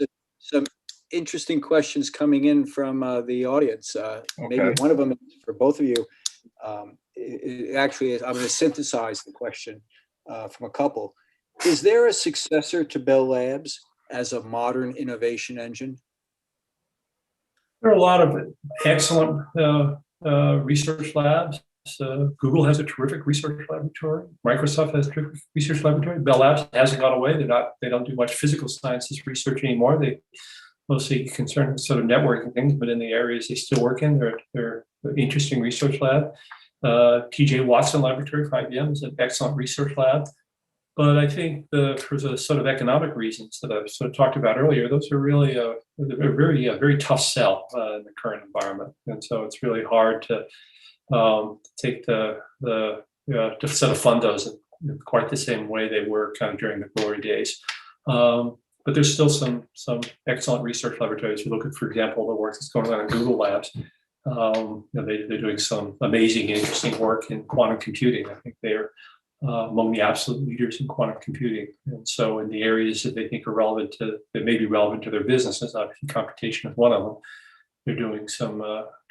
some interesting questions coming in from the audience. Maybe one of them is for both of you. Actually, I'm going to synthesize the question from a couple. Is there a successor to Bell Labs as a modern innovation engine? There are a lot of excellent research labs. Google has a terrific research laboratory. Microsoft has a terrific research laboratory. Bell Labs hasn't gone away. They don't do much physical sciences research anymore. They mostly concerned with sort of networking things, but in the areas they still work in, they're an interesting research lab. TJ Watson Laboratory for IBM is an excellent research lab. But I think for the sort of economic reasons that I've sort of talked about earlier, those are really a very tough sell in the current environment. And so it's really hard to take to sort of fund those in quite the same way they were kind of during the glory days. But there's still some excellent research laboratories. You look at, for example, the work that's going on in Google Labs. They're doing some amazing, interesting work in quantum computing. I think they're among the absolute leaders in quantum computing. And so in the areas that they think are relevant that may be relevant to their business, obviously computation is one of them. They're doing some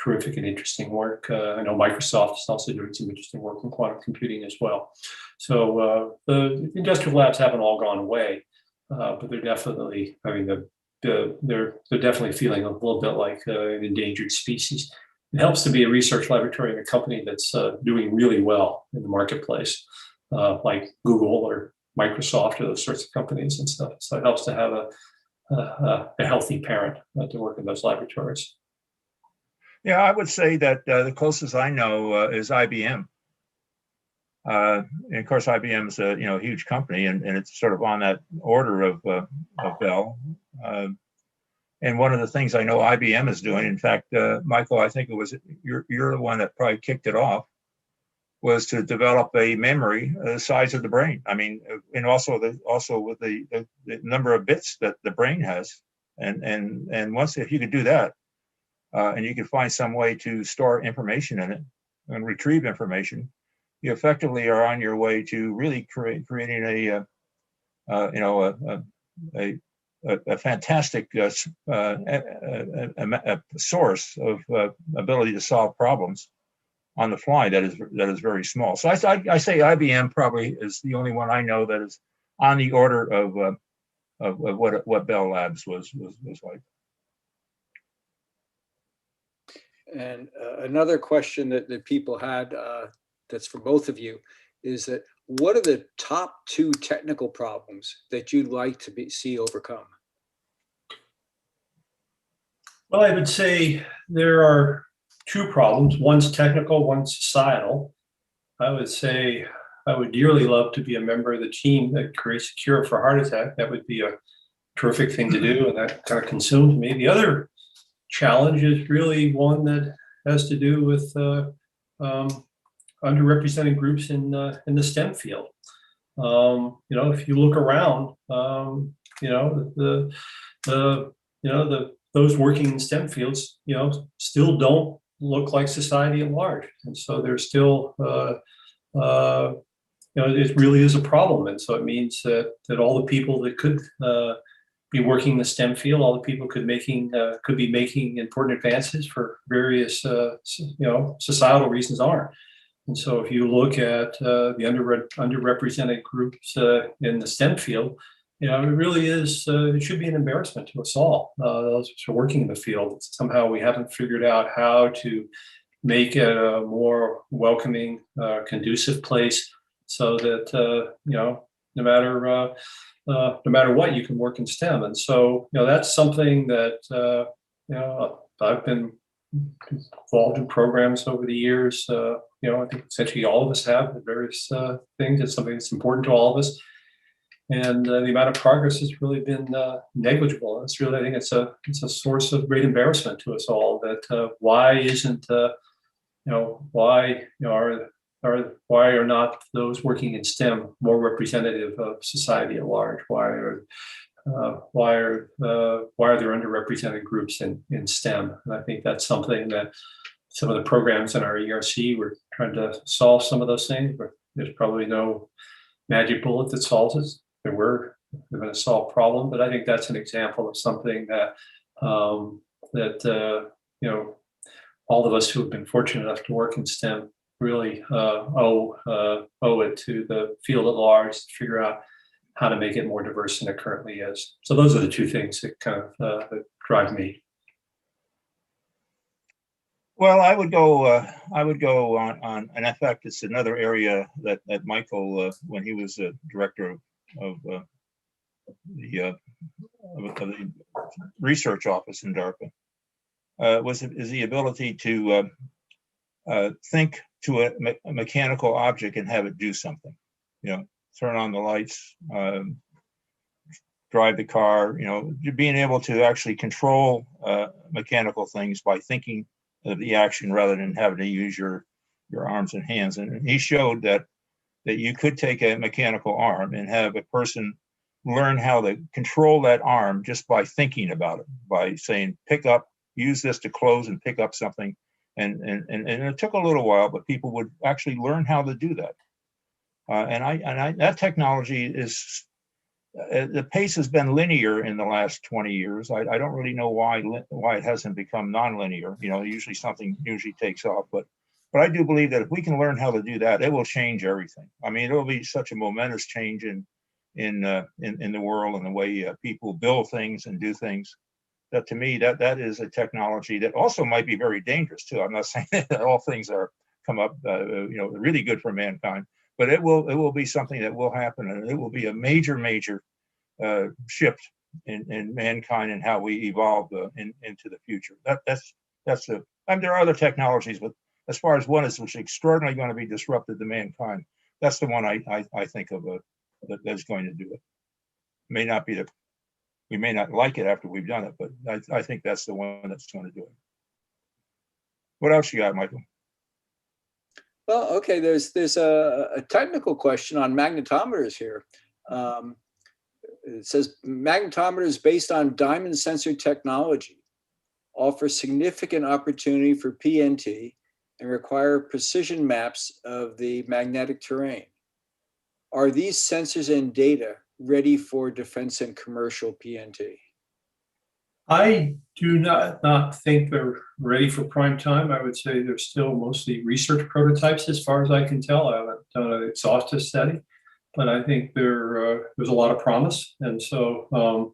terrific and interesting work. I know Microsoft is also doing some interesting work in quantum computing as well. So the industrial labs haven't all gone away. But they're definitely, they're definitely feeling a little bit like an endangered species. It helps to be a research laboratory in a company that's doing really well in the marketplace, like Google or Microsoft or those sorts of companies and stuff. So it helps to have a healthy parent to work in those laboratories. Yeah, I would say that the closest I know is IBM. And of course, IBM is a huge company, and it's sort of on that order of Bell. And one of the things I know IBM is doing, in fact, Michael, I think it was you're the one that probably kicked it off, was to develop a memory the size of the brain. I mean, and also with the number of bits that the brain has, and once if you could do that, and you could find some way to store information in it and retrieve information, you effectively are on your way to really creating a fantastic source of ability to solve problems on the fly that is very small. So I say IBM probably is the only one I know that is on the order of what Bell Labs was like. And another question that people had that's for both of you is that what are the top 2 technical problems that you'd like to see overcome? Well, I would say there are 2 problems. One's technical, one's societal. I would say I would dearly love to be a member of the team that creates a cure for heart attack. That would be a terrific thing to do, and that kind of consumes me. The other challenge is really one that has to do with underrepresented groups in the STEM field. If you look around, those working in STEM fields, still don't look like society at large, and so there's still, it really is a problem, and so it means that all the people that could be working in the STEM field, all the people could be making important advances for various, societal reasons aren't. And so if you look at the underrepresented groups in the STEM field, it really is, it should be an embarrassment to us all, those who are working in the field. Somehow we haven't figured out how to make it a more welcoming, conducive place so that, no matter what, you can work in STEM. And so, that's something that, I've been involved in programs over the years. I think essentially all of us have at various things. It's something that's important to all of us. And the amount of progress has really been negligible. It's really, I think it's a source of great embarrassment to us all that why are not those working in STEM more representative of society at large? Why are there underrepresented groups in STEM? And I think that's something that some of the programs in our ERC, we're trying to solve some of those things, but there's probably no magic bullet that solves it. We're going to solve a problem, but I think that's an example of something that all of us who have been fortunate enough to work in STEM really owe it to the field at large to figure out how to make it more diverse than it currently is. So those are the 2 things that kind of that drive me. Well, I would go on, and in fact, it's another area that Michael, when he was director of the research office in DARPA, is the ability to think to a mechanical object and have it do something. Turn on the lights, drive the car. Being able to actually control mechanical things by thinking of the action rather than having to use your arms and hands. And he showed that you could take a mechanical arm and have a person learn how to control that arm just by thinking about it, by saying, pick up, use this to close and pick up something. And it took a little while, but people would actually learn how to do that. That technology is, the pace has been linear in the last 20 years. I don't really know why it hasn't become nonlinear. Usually something takes off, but I do believe that if we can learn how to do that, it will change everything. I mean, it will be such a momentous change in the world and the way people build things and do things. That to me, that is a technology that also might be very dangerous too. I'm not saying that all things are come up, really good for mankind, but it will be something that will happen, and it will be a major shift in mankind and how we evolve into the future. That's the. I mean, there are other technologies, but as far as one is which is extraordinarily going to be disruptive to mankind, that's the one I think of that's going to do it. May not be we may not like it after we've done it, but I think that's the one that's going to do it. What else you got, Michael? Well, okay, there's a technical question on magnetometers here. It says magnetometers based on diamond sensor technology offer significant opportunity for PNT and require precision maps of the magnetic terrain. Are these sensors and data ready for defense and commercial PNT? I do not think they're ready for prime time. I would say they're still mostly research prototypes, as far as I can tell. I haven't done an exhaustive study, but I think there's a lot of promise, and so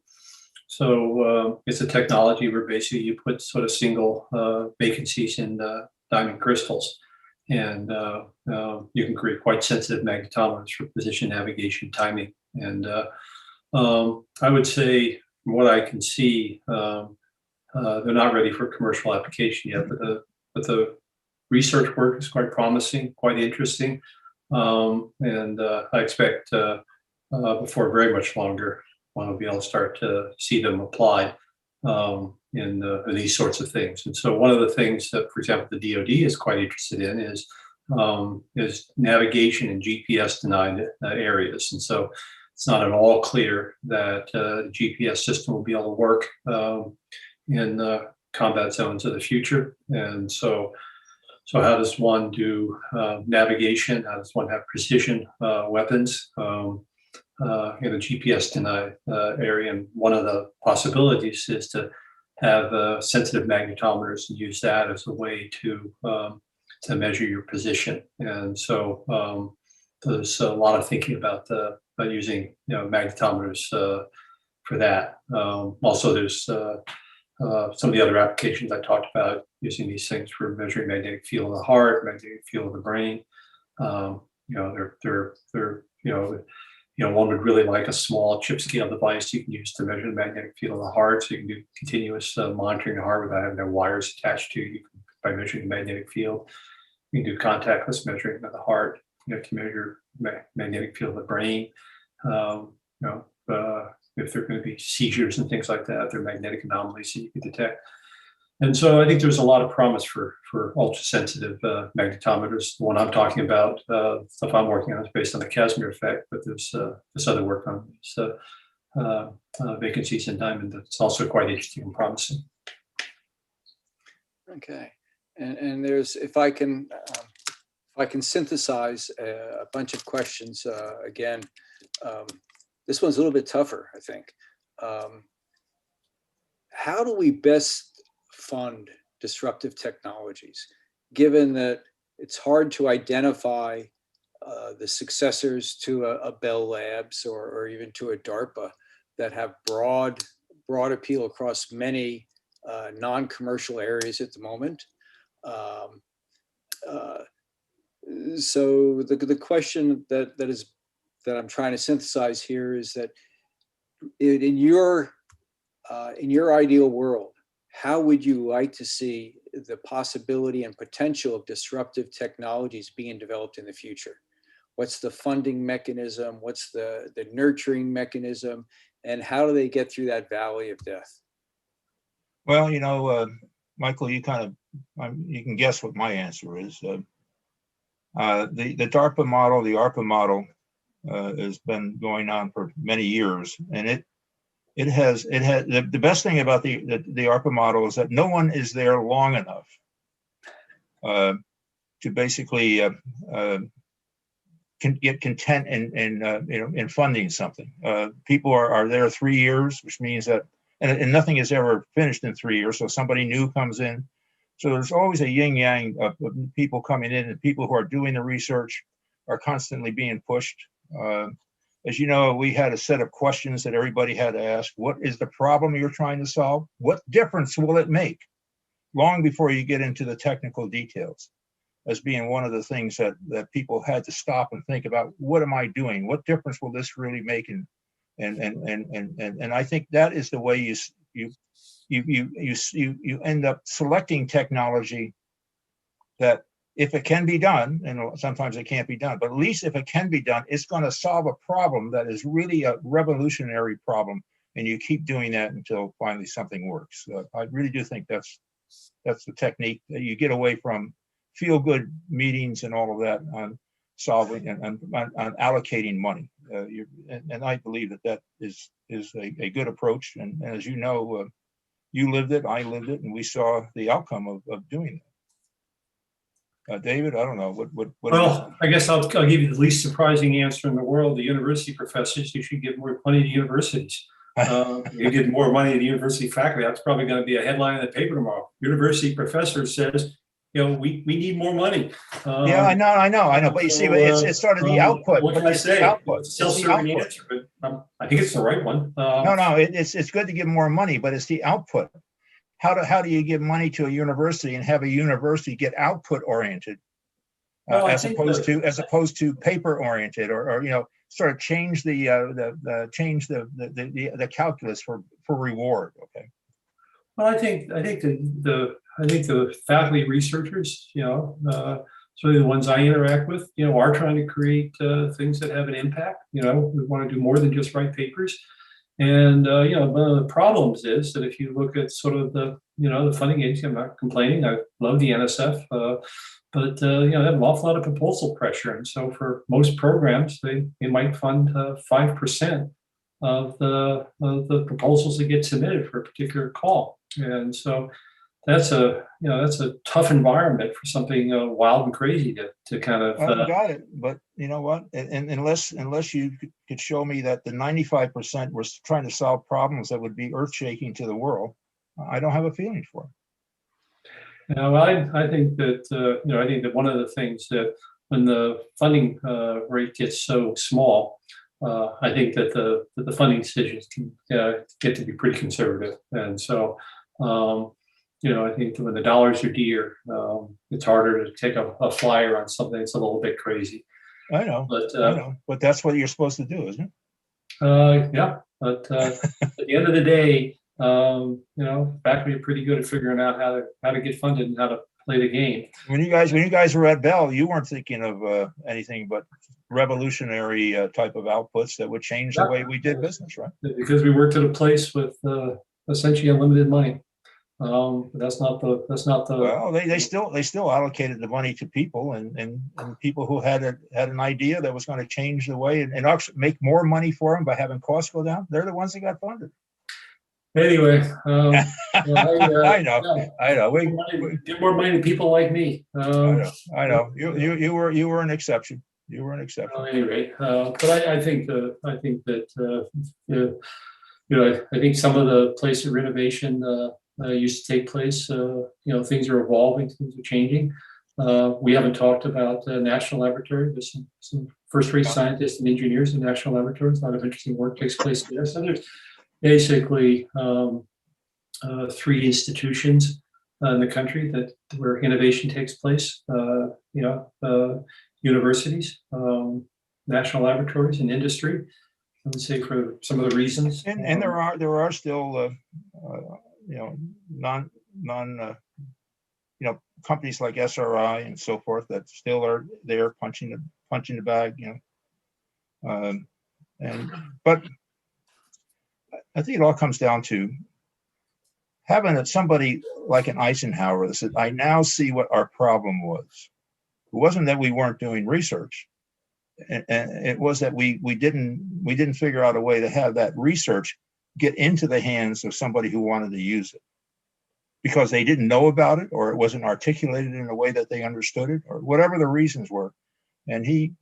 it's a technology where basically you put sort of single vacancies in diamond crystals, and you can create quite sensitive magnetometers for position, navigation, timing, and I would say, from what I can see, they're not ready for commercial application yet, but the research work is quite promising, quite interesting, and I expect before very much longer, one will be able to start to see them applied in these sorts of things. And so, one of the things that, for example, the DoD is quite interested in is navigation in GPS denied areas, and so it's not at all clear that the GPS system will be able to work in combat zones of the future. And so how does one do navigation? How does one have precision weapons in a GPS denied area? And one of the possibilities is to have sensitive magnetometers and use that as a way to measure your position. And so there's a lot of thinking about using magnetometers for that. Also, there's some of the other applications I talked about, using these things for measuring magnetic field of the heart, magnetic field of the brain. One would really like a small chip scale device you can use to measure the magnetic field of the heart, so you can do continuous monitoring of the heart without having no wires attached to you by measuring the magnetic field. You can do contactless measuring of the heart, to measure magnetic field of the brain. If there are going to be seizures and things like that, there are magnetic anomalies that you can detect. And so I think there's a lot of promise for ultra-sensitive magnetometers. The one I'm talking about, stuff I'm working on, is based on the Casimir Effect, but there's this other work on these vacancies in diamond that's also quite interesting and promising. Okay, and there's, if I can synthesize a bunch of questions again. This one's a little bit tougher, I think. How do we best fund disruptive technologies, given that it's hard to identify the successors to a Bell Labs or even to a DARPA that have broad appeal across many non-commercial areas at the moment? So the question that I'm trying to synthesize here is that in your ideal world, how would you like to see the possibility and potential of disruptive technologies being developed in the future? What's the funding mechanism? What's the nurturing mechanism? And how do they get through that valley of death? Well, Michael, you can guess what my answer is. The DARPA model, the ARPA model, has been going on for many years, and it has the best thing about the ARPA model is that no one is there long enough to basically get content in funding something. People are there 3 years, which means that and nothing is ever finished in 3 years. So somebody new comes in. So there's always a yin yang of people coming in, and people who are doing the research are constantly being pushed. As you know, we had a set of questions that everybody had to ask. What is the problem you're trying to solve? What difference will it make? Long before you get into the technical details, as being one of the things that people had to stop and think about. What am I doing? What difference will this really make? And I think that is the way you end up selecting technology that, if it can be done, and sometimes it can't be done, but at least if it can be done, it's going to solve a problem that is really a revolutionary problem, and you keep doing that until finally something works. I really do think that's the technique that you get away from feel-good meetings and all of that on solving and on allocating money. And I believe that is a good approach. And as you know, you lived it, I lived it, and we saw the outcome of doing that. David, I don't know what. Well, I guess I'll give you the least surprising answer in the world. The university professors, you should give more money to universities. You get more money at the university faculty. That's probably going to be a headline in the paper tomorrow. University professor says, we need more money. Yeah, I know. But you see, it's sort of the output. What can I say? Output. It's a self-serving answer, but I think it's the right one. No, it's good to give more money, but it's the output. How do you give money to a university and have a university get output oriented, as opposed to paper oriented, or sort of change the calculus for reward. Okay. Well, I think the faculty researchers, certainly the ones I interact with, are trying to create things that have an impact. We want to do more than just write papers. And one of the problems is that if you look at sort of the funding agency, I'm not complaining. I love the NSF, but they have an awful lot of proposal pressure, and so for most programs, they might fund 5% of the proposals that get submitted for a particular call, and so that's a tough environment for something wild and crazy to kind of. Got it, but you know what? And unless you could show me that the 95% was trying to solve problems that would be earth-shaking to the world, I don't have a feeling for it. Well, I think that one of the things that when the funding rate gets so small, I think that the funding decisions can get to be pretty conservative, and so. I think when the dollars are dear, it's harder to take a flyer on something that's a little bit crazy. I know, but that's what you're supposed to do, isn't it? Yeah, but at the end of the day, faculty are pretty good at figuring out how to get funded and how to play the game. When you guys were at Bell, you weren't thinking of anything but revolutionary type of outputs that would change the way we did business, right? Because we worked at a place with essentially unlimited money. That's not the. Well, they still allocated the money to people and people who had an idea that was going to change the way and actually make more money for them by having costs go down. They're the ones that got funded. Anyway, I know. We give more money to people like me. I know. You were an exception. You were an exception. At any rate, but I think that I think some of the place of renovation used to take place. Things are evolving, things are changing. We haven't talked about the National Laboratory. There's some first-rate scientists and engineers in National Laboratories. A lot of interesting work takes place there. So there's basically 3 institutions in the country where innovation takes place. Universities, national laboratories, and industry. I would say for some of the reasons. And there are still non companies like SRI and so forth that still are there punching the bag, but I think it all comes down to having somebody like an Eisenhower that said, I now see what our problem was. It wasn't that we weren't doing research, and it was that we didn't figure out a way to have that research get into the hands of somebody who wanted to use it because they didn't know about it, or it wasn't articulated in a way that they understood it, or whatever the reasons were. And he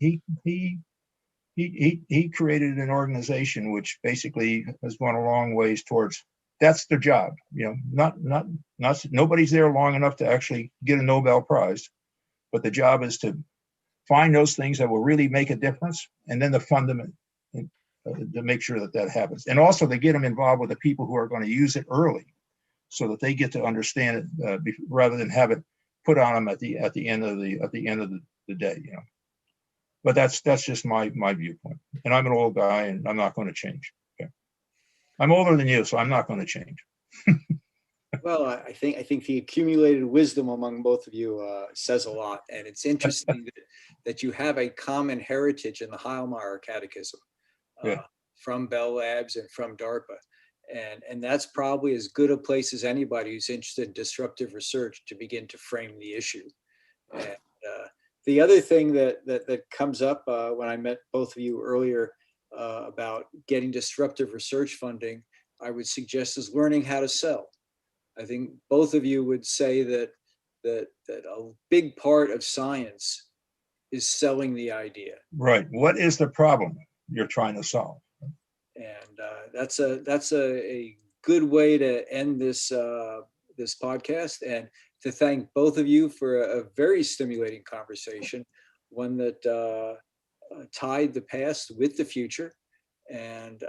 created an organization which basically has gone a long ways towards, that's their job. Not nobody's there long enough to actually get a Nobel Prize, but the job is to find those things that will really make a difference, and then to fund them to make sure that happens, and also to get them involved with the people who are going to use it early, so that they get to understand it rather than have it put on them at the end of the day. But that's just my viewpoint, and I'm an old guy, and I'm not going to change. Okay, I'm older than you, so I'm not going to change. Well, I think the accumulated wisdom among both of you says a lot, and it's interesting that you have a common heritage in the Heilmeier Catechism from Bell Labs and from DARPA, and that's probably as good a place as anybody who's interested in disruptive research to begin to frame the issue. And the other thing that comes up when I met both of you earlier about getting disruptive research funding, I would suggest is learning how to sell. I think both of you would say that a big part of science is selling the idea. Right. What is the problem you're trying to solve? And that's a good way to end this this podcast, and to thank both of you for a very stimulating conversation, one that tied the past with the future, and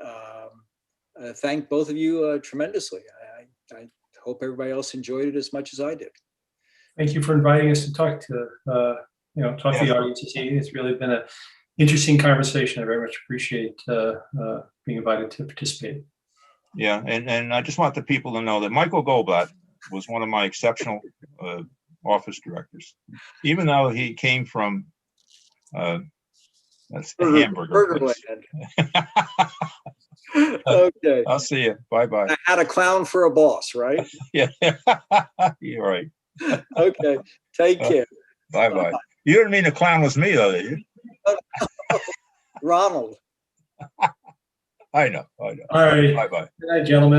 thank both of you tremendously. I hope everybody else enjoyed it as much as I did. Thank you for inviting us to talk to talk to the audience this evening. It's really been an interesting conversation. I very much appreciate being invited to participate. Yeah, and I just want the people to know that Michael Goldblatt was one of my exceptional office directors, even though he came from that's a hamburger place. Okay. I'll see you. Bye-bye. I had a clown for a boss, right? Yeah, you're right. Okay. Take care. Bye-bye. You didn't mean the clown was me, though, did you? Ronald. I know. All right. Bye-bye. Good night, gentlemen.